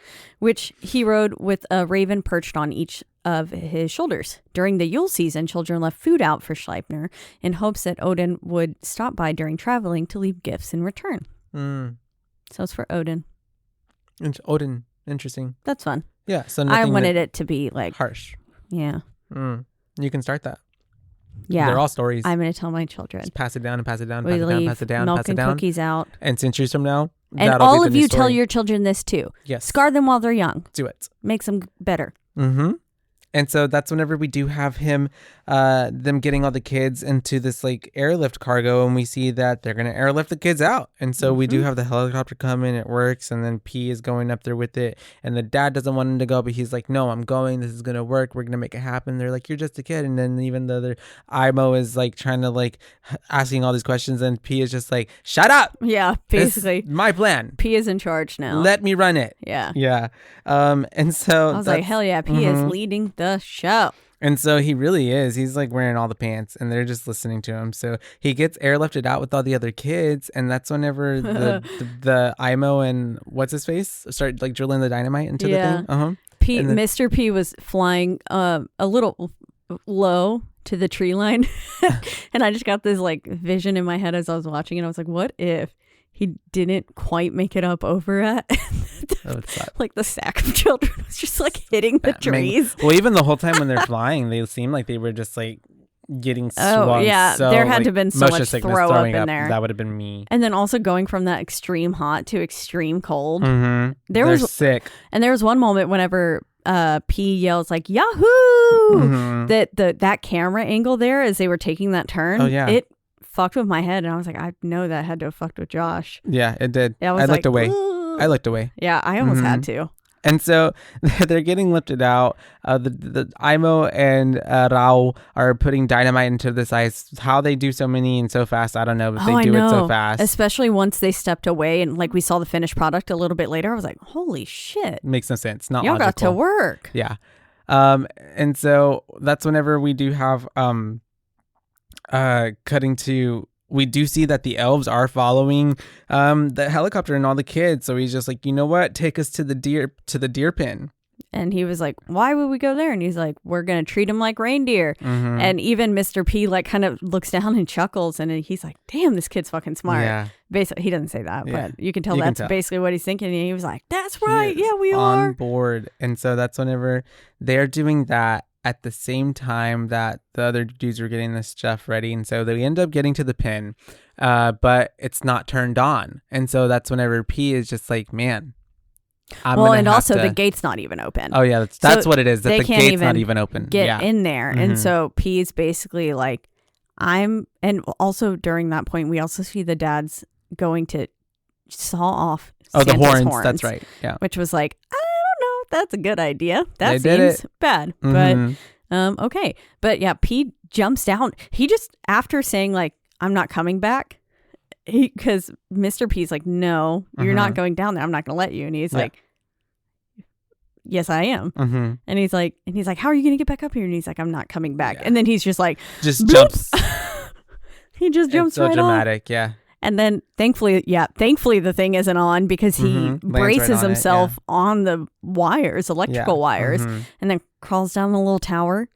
which he rode with a raven perched on each of his shoulders. During the Yule season, children left food out for Sleipnir in hopes that Odin would stop by during traveling to leave gifts in return. So it's for Odin. Odin, interesting. That's fun. Yeah, so I wanted it to be like harsh. Yeah. You can start that. Yeah. They're all stories. I'm going to tell my children. Just pass it down and pass it down, we pass it down, leave pass it down, milk pass it and down. cookies out. And centuries from now, and all of you tell your children this too. Yes. Scar them while they're young. Do it. Makes them better. And so that's whenever we do have him, them getting all the kids into this like airlift cargo, and we see that they're going to airlift the kids out. And so we do have the helicopter come in, it works, and then P is going up there with it. And the dad doesn't want him to go, but he's like, no, I'm going. This is going to work. We're going to make it happen. They're like, you're just a kid. And then even the other IMO is like trying to like asking all these questions, and P is just like, shut up. Yeah, basically. This is my plan. P is in charge now. Let me run it. Yeah. Yeah. And so I was like, hell yeah, P is leading the show. And so he really is. He's like wearing all the pants, and they're just listening to him. So he gets airlifted out with all the other kids, and that's whenever the IMO and what's his face start like drilling the dynamite into the thing. Mr. P was flying a little low to the tree line. And I just got this like vision in my head as I was watching it. I was like, what if he didn't quite make it up over at like the sack of children was just like hitting the trees. Well, even the whole time when they're flying, they seemed like they were just like getting swung. Oh yeah, so, there had like, to have been so much throw up in there. That would have been me. And then also going from that extreme hot to extreme cold. Mm-hmm. They're sick. And there was one moment whenever P yells like Yahoo! Mm-hmm. That camera angle there as they were taking that turn. Oh yeah. It fucked with my head, and I was like, I know that had to have fucked with Josh. Yeah, it did. I looked away. Ooh. I looked away. Yeah, I almost had to. And so they're getting lifted out. The Imo and Rao are putting dynamite into this ice. How they do so many and so fast, I don't know, but they do it so fast. Especially once they stepped away and like we saw the finished product a little bit later. I was like, holy shit. Makes no sense. Not Y'all logical. got to work. Yeah. And so that's whenever we do have cutting to, we do see that the elves are following the helicopter and all the kids. So he's just like, you know what? Take us to the deer pen. And he was like, why would we go there? And he's like, we're going to treat them like reindeer. Mm-hmm. And even Mr. P like kind of looks down and chuckles. And he's like, damn, this kid's fucking smart. Yeah. Basically, he doesn't say that, Yeah. but you can tell that's basically what he's thinking. And he was like, that's right. Yeah, we are. On board. And so that's whenever they're doing that at the same time that the other dudes were getting this stuff ready. And so they end up getting to the pin, but it's not turned on. And so that's whenever P is just like, man, the gate's not even open. Oh yeah, that's what it is. That the gate's not even open. Get in there. Mm-hmm. And so P is basically like, and also during that point, we also see the dads going to saw off Santa's horns. That's right. Yeah. Which was like, I don't know if that's a good idea. That seems bad. Mm-hmm. But okay. But yeah, P jumps down. He just, after saying like, I'm not coming back, because Mr. P's like, no, you're not going down there. I'm not going to let you. And he's like, yes, I am. Mm-hmm. And he's like, how are you going to get back up here? And he's like, I'm not coming back. Yeah. And then he's just like, jumps. He just jumps right on. So dramatic, on. yeah. And then thankfully the thing isn't on because he braces himself on the wires, electrical wires, and then crawls down the little tower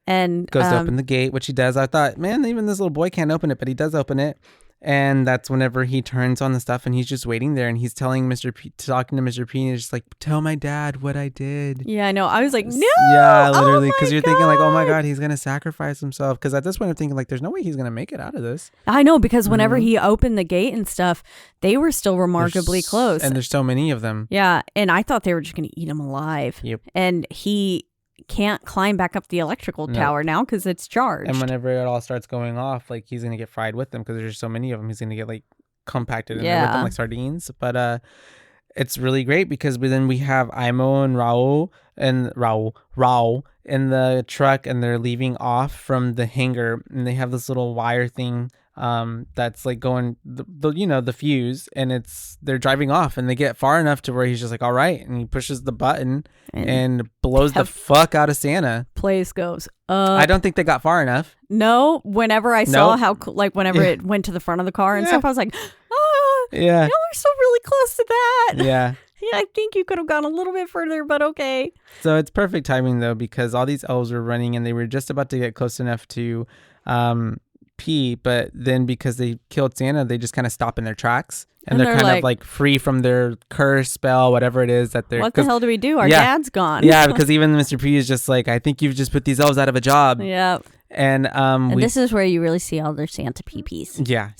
and goes to open the gate, which he does. I thought, man, even this little boy can't open it, but he does open it. And that's whenever he turns on the stuff and he's just waiting there and he's telling Mr. P, talking to Mr. P, and he's just like, tell my dad what I did. Yeah, I know. I was like, no. Yeah, literally. Because you're thinking like, oh my God, he's going to sacrifice himself. Because at this point I'm thinking like, there's no way he's going to make it out of this. I know, because whenever he opened the gate and stuff, they were still remarkably close. And there's so many of them. Yeah. And I thought they were just going to eat him alive. Yep. And he can't climb back up the electrical tower now because it's charged. And whenever it all starts going off, like he's gonna get fried with them because there's just so many of them. He's gonna get like compacted in there with them like sardines. But it's really great because then we have Imo and Rao in the truck, and they're leaving off from the hangar, and they have this little wire thing that's like going the fuse, and they're driving off, and they get far enough to where he's just like, all right, and he pushes the button and blows the fuck out of Santa. Place goes I don't think they got far enough. No, whenever I saw how like whenever it went to the front of the car and stuff, I was like, y'all are so really close to that. Yeah. I think you could have gone a little bit further, but okay. So it's perfect timing though, because all these elves were running and they were just about to get close enough to P, but then because they killed Santa, they just kind of stop in their tracks, and they're kind of like free from their curse spell, whatever it is that they're. What the hell do we do? Our dad's gone. Yeah, because even Mr. P is just like, I think you've just put these elves out of a job. Yeah. And this is where you really see all their Santa peepees. Yeah,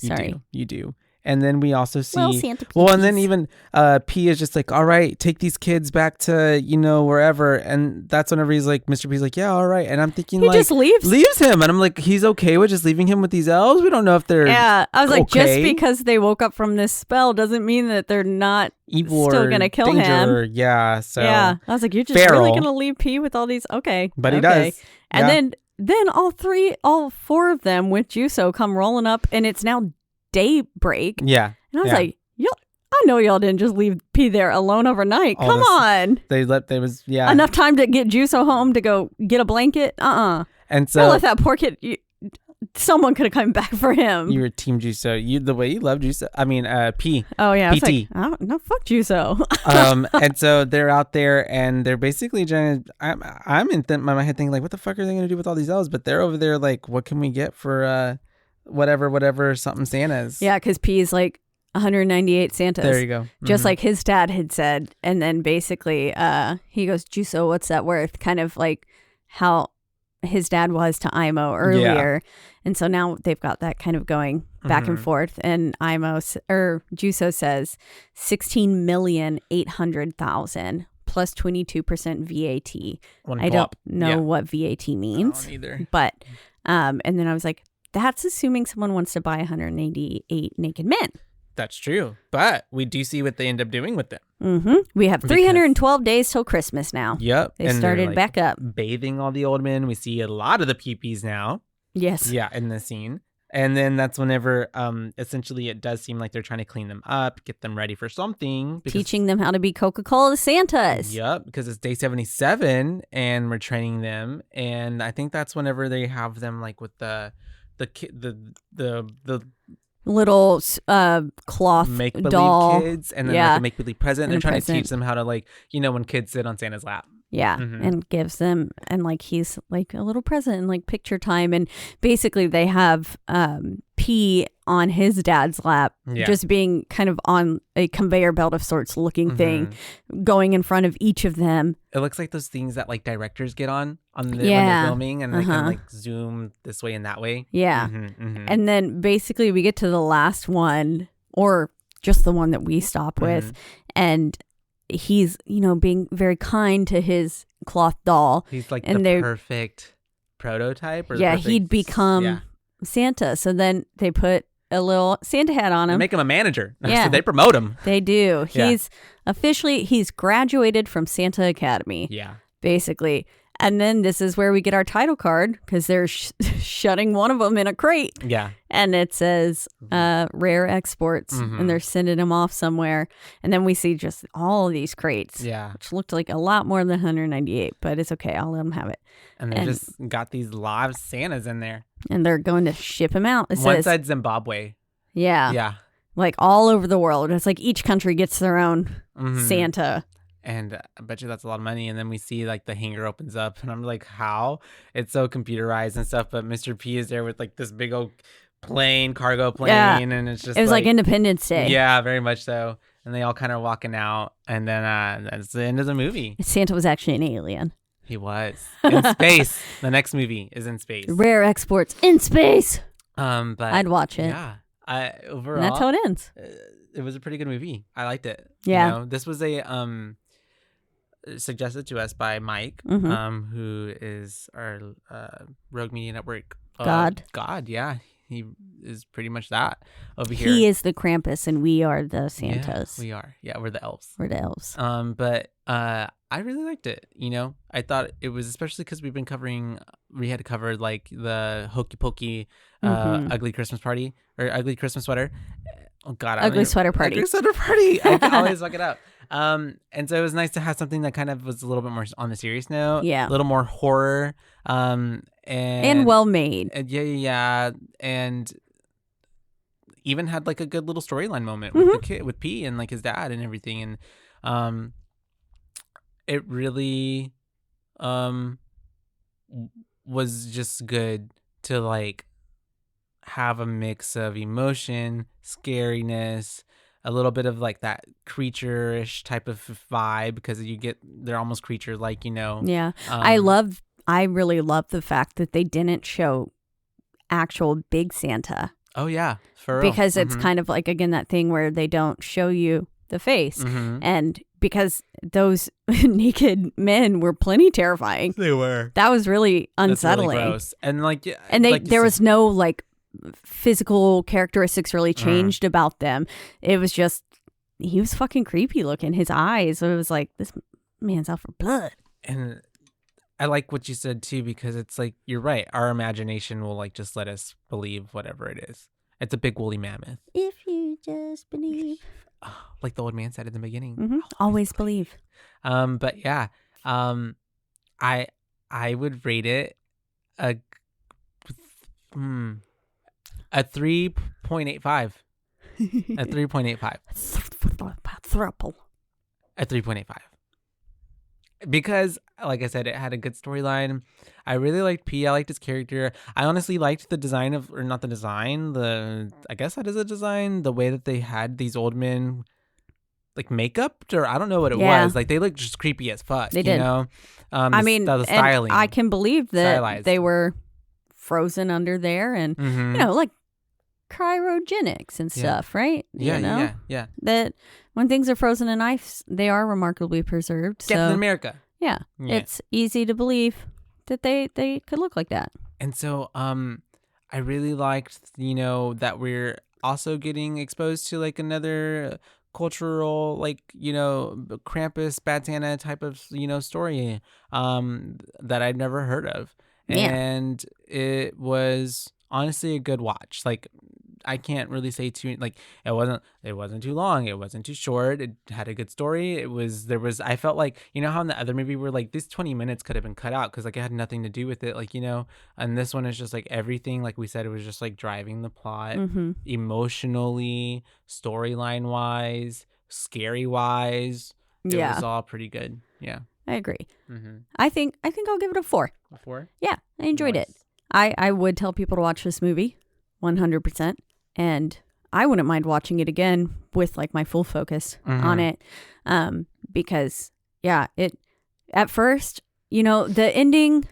you do. And then we also see, Santa and then even P is just like, all right, take these kids back to, wherever. And that's whenever he's like, Mr. P's like, yeah, all right. And I'm thinking he just leaves him. And I'm like, he's okay with just leaving him with these elves? We don't know if they're I was like, just because they woke up from this spell doesn't mean that they're not evil still going to kill danger. him. Yeah. So yeah. I was like, you're just really going to leave P with all these? Okay. But he does. And then all four of them with Juso come rolling up, and it's now daybreak. Yeah. And I was like, I know y'all didn't just leave P there alone overnight. Come on. Enough time to get Juso home to go get a blanket. And so. I let that poor kid someone could have come back for him. You were Team Juso. The way you love Juso. I mean, P. Oh yeah, PT. I was like, no, fuck Juso. And so they're out there and they're basically trying to. I'm in my head thinking like, what the fuck are they gonna do with all these elves? But they're over there like, what can we get for whatever something Santas? Yeah, because P is like 198 Santas. There you go. Just like his dad had said, and then basically, he goes, Juso, what's that worth? Kind of like how his dad was to Imo earlier. And so now they've got that kind of going back and forth. And Juso says 16,800,000 plus 22% VAT. I don't know what VAT means. I don't either. But, and then I was like, that's assuming someone wants to buy 188 naked men. That's true. But we do see what they end up doing with them. We have 312 days till Christmas now. Yep. They started back up. Bathing all the old men. We see a lot of the peepees now. Yes. Yeah, in the scene. And then that's whenever essentially it does seem like they're trying to clean them up, get them ready for something. Teaching them how to be Coca-Cola Santas. Yep, because it's day 77 and we're training them. And I think that's whenever they have them like with the little cloth make-believe doll kids and then like a make-believe present. And they're trying to teach them how to like, when kids sit on Santa's lap. Yeah, and gives them, and like he's like a little present and like picture time. And basically they have P on his dad's lap, just being kind of on a conveyor belt of sorts looking thing, going in front of each of them. It looks like those things that like directors get on when they're filming and they can like zoom this way and that way. Yeah. And then basically we get to the last one, or just the one that we stop with, and he's, being very kind to his cloth doll. He's like the perfect prototype. Or he'd become Santa. So then they put a little Santa hat on him. They make him a manager. Yeah. So they promote him. They do. He's he's graduated from Santa Academy. Yeah. Basically. And then this is where we get our title card, because they're shutting one of them in a crate. Yeah. And it says rare exports, and they're sending them off somewhere. And then we see just all of these crates, which looked like a lot more than 198, but it's okay. I'll let them have it. And they just got these live Santas in there. And they're going to ship them out. It One says, side Zimbabwe. Yeah. Yeah. Like all over the world. It's like each country gets their own Santa. And I bet you that's a lot of money. And then we see like the hanger opens up and I'm like, how? It's so computerized and stuff. But Mr. P is there with like this big old cargo plane. And it's just it was like Independence Day. Yeah, very much so. And they all kind of walking out. And then that's the end of the movie. Santa was actually an alien. He was in space. The next movie is in space. Rare exports in space. But I'd watch it. Yeah. Overall, and that's how it ends. It was a pretty good movie. I liked it. Yeah. This was a suggested to us by Mike, who is our Rogue Media Network God, yeah. He is pretty much that over here. He is the Krampus and we are the Santas. Yeah, we are. Yeah, we're the elves. We're the elves. But I really liked it. I thought it was, especially because we had to cover like the Hokey Pokey Ugly Christmas Party or Ugly Christmas Sweater. Oh God, Ugly Sweater Party. Ugly Sweater Party. I can always fuck it up. And so it was nice to have something that kind of was a little bit more on the serious note. Yeah. A little more horror. And well made. Yeah. And even had like a good little storyline moment with the kid, with P and like his dad and everything. And it really was just good to like have a mix of emotion, scariness, a little bit of like that creature-ish type of vibe, because they're almost creature-like, Yeah. I really love the fact that they didn't show actual big Santa. Oh yeah, for real. Because it's kind of like, again, that thing where they don't show you the face. And because those naked men were plenty terrifying. They were. That was really unsettling. That's really gross. And like, and there was no like physical characteristics really changed about them. It was just, he was fucking creepy looking. His eyes, it was like, this man's out for blood. And I like what you said too, because it's like, you're right, our imagination will like just let us believe whatever it is. It's a big woolly mammoth. If you just believe. Like the old man said in the beginning. Always believe. But yeah, I would rate it a A 3.85. A 3.85. Thruple. A 3.85. Because, like I said, it had a good storyline. I really liked P. I liked his character. I honestly liked the design of, or not the design, I guess that is a design, the way that they had these old men, like, makeup, or I don't know what it was. Like, they looked just creepy as fuck, they did. You know? I mean, the styling. I can believe that Stylized. they were frozen under there and, you know, like, cryogenics and stuff, right? Yeah, you know? yeah. That when things are frozen in ice, they are remarkably preserved. Captain America. Yeah, it's easy to believe that they could look like that. And so, I really liked, you know, that we're also getting exposed to like another cultural, like, you know, Krampus, Bad Santa type of, you know, story, that I'd never heard of. And it was honestly a good watch. Like, I can't really say too, like, it wasn't too long, it wasn't too short, it had a good story. I felt like, you know how in the other movie we're like, this 20 minutes could have been cut out because like it had nothing to do with it, like, you know, and this one is just like everything, like we said, it was just like driving the plot emotionally, storyline wise, scary wise. It was all pretty good. Yeah, I agree. I think I'll give it a 4. A 4? Yeah, I enjoyed it. I would tell people to watch this movie 100%. And I wouldn't mind watching it again with like my full focus on it. Because it at first, you know, the ending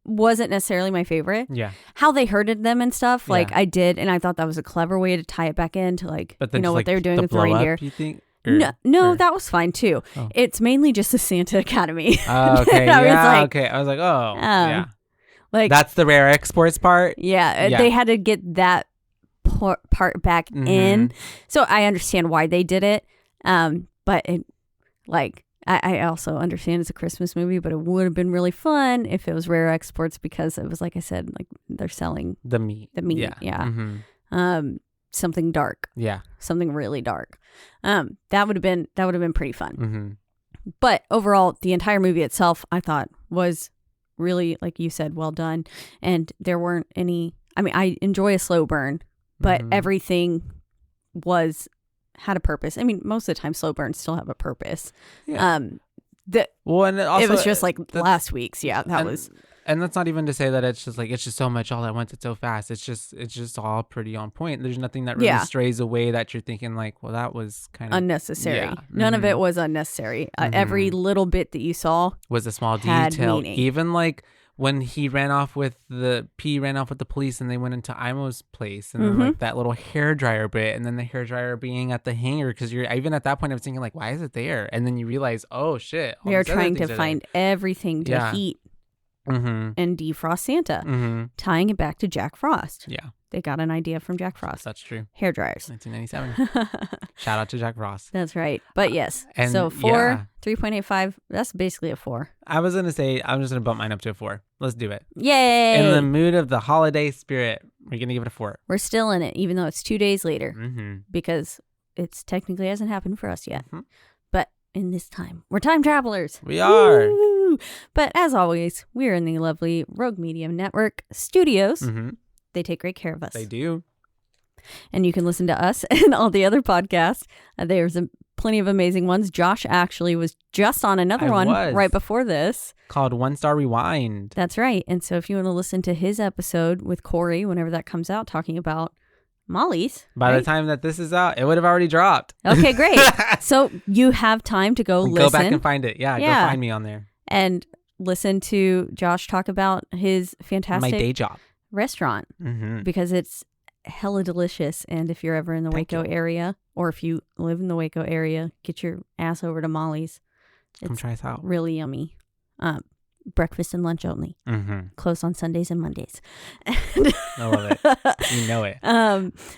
wasn't necessarily my favorite. Yeah. How they hurted them and stuff, like I did, and I thought that was a clever way to tie it back into like, you know, what they were doing with the reindeer. You think? No, that was fine too. Oh. It's mainly just the Santa Academy. Okay. I was like, yeah. Like, that's the rare exports part. Yeah. They had to get that part back in, so I understand why they did it. But it, like, I also understand it's a Christmas movie, but it would have been really fun if it was rare exports because it was, like I said, like they're selling the meat. Yeah. Something dark. Yeah. Something really dark. That would have been pretty fun. But overall, the entire movie itself, I thought was really, like you said, well done. And there weren't any, I mean, I enjoy a slow burn, but everything had a purpose. I mean, most of the time slow burns still have a purpose. Yeah. And also, it was just like last week's. Yeah, and that's not even to say that it's just so much all at once. It's so fast. It's just all pretty on point. There's nothing that really strays away that you're thinking like, well, that was kind of unnecessary. Yeah. None of it was unnecessary. Every little bit that you saw was a small detail. Even like when he ran off with the police and they went into Imo's place and then like that little hairdryer bit and then the hairdryer being at the hanger, because you're even at that point I was thinking like, why is it there? And then you realize, oh shit, they're trying to find everything to heat and defrost Santa, tying it back to Jack Frost. Yeah. They got an idea from Jack Frost. That's true. Hairdryers. 1997. Shout out to Jack Frost. That's right. But yes. So 3.85, that's basically a 4. I was going to say, I'm just going to bump mine up to a 4. Let's do it. Yay. In the mood of the holiday spirit, we're going to give it a 4. We're still in it, even though it's 2 days later. Because it's technically hasn't happened for us yet. But in this time, we're time travelers. We are. Woo! But as always, we're in the lovely Rogue Media Network studios. They take great care of us. They do. And you can listen to us and all the other podcasts. There's plenty of amazing ones. Josh actually was just on another one right before this. Called One Star Rewind. That's right. And so if you want to listen to his episode with Corey, whenever that comes out, talking about Molly's. By the time that this is out, it would have already dropped. Okay, great. So you have time to go listen. Go back and find it. Yeah, go find me on there. And listen to Josh talk about his fantastic my day job restaurant because it's hella delicious. And if you're ever in the Waco area, or if you live in the Waco area, get your ass over to Molly's. Come try us out. Really yummy. Breakfast and lunch only. Closed on Sundays and Mondays. I love it. You know it.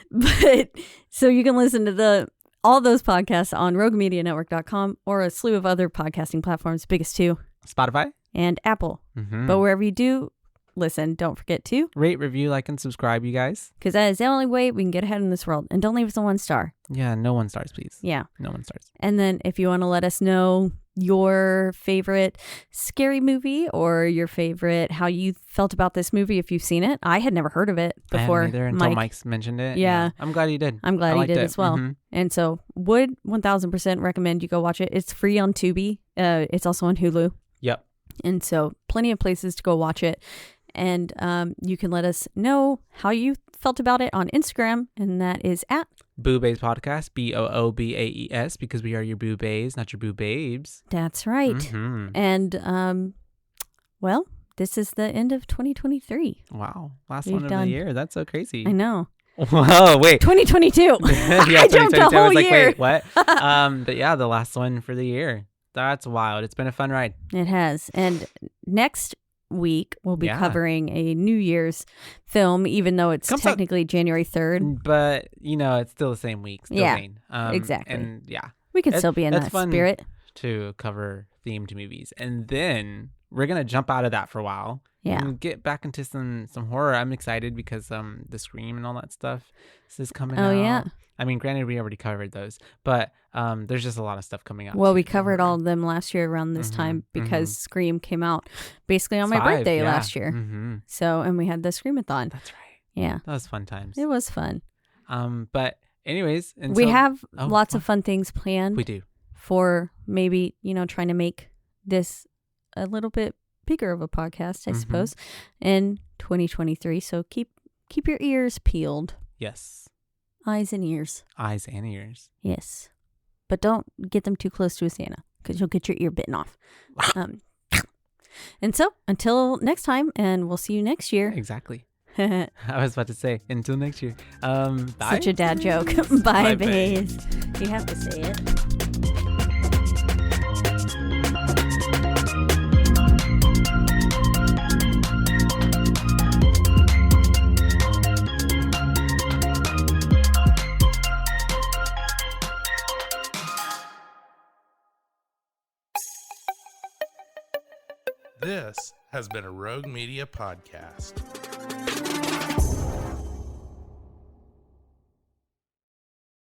But so you can listen to all those podcasts on roguemedianetwork.com or a slew of other podcasting platforms, biggest two, Spotify and Apple. But wherever you do listen, don't forget to rate, review, like, and subscribe, you guys, because that is the only way we can get ahead in this world. And don't leave us a 1 star. Yeah, no 1 stars, please. Yeah, no 1 stars. And then if you want to let us know your favorite scary movie or your favorite, how you felt about this movie if you've seen it. I had never heard of it before. I hadn't either until Mike's mentioned it. Yeah. I'm glad he did. I'm glad he did as well. Mm-hmm. And so would 1000% recommend you go watch it. It's free on Tubi. It's also on Hulu. Yep. And so plenty of places to go watch it. And you can let us know how you felt about it on Instagram. And that is at Boobays Podcast, BOOBAES, because we are your boobays, not your boobabes. That's right. Mm-hmm. And, well, this is the end of 2023. Wow. Last We've one of done- the year. That's so crazy. I know. Whoa, wait. 2022. Yeah, I jumped a 2022. whole I was like, year. wait, what? But yeah, the last one for the year. That's wild. It's been a fun ride. It has. And next week, we'll be Yeah. covering a New Year's film, even though it's Comes out- technically January 3rd. But, it's still the same week. Still Yeah, Maine. exactly. And yeah, We can It- still be in it's that fun. spirit. to cover themed movies. And then we're going to jump out of that for a while. Yeah. And get back into some horror. I'm excited because the Scream and all that stuff is coming out. Oh, yeah. I mean, granted, we already covered those, but there's just a lot of stuff coming out. Well, we too. covered all of them last year around this time because Scream came out basically on my 5, birthday yeah. last year. Mm-hmm. So, and we had the Screamathon. That's right. Yeah. That was fun times. It was fun. But anyways, We have Oh, lots what? of fun things planned We do. for maybe, trying to make this a little bit bigger of a podcast, I suppose, in 2023. So keep your ears peeled. Yes. Eyes and ears. Eyes and ears. Yes. But don't get them too close to a Santa because you'll get your ear bitten off. And so until next time, and we'll see you next year. Exactly. I was about to say, until next year. Bye. Such a dad joke. Bye, Bye, bays. You have to say it. This has been a Rogue Media podcast.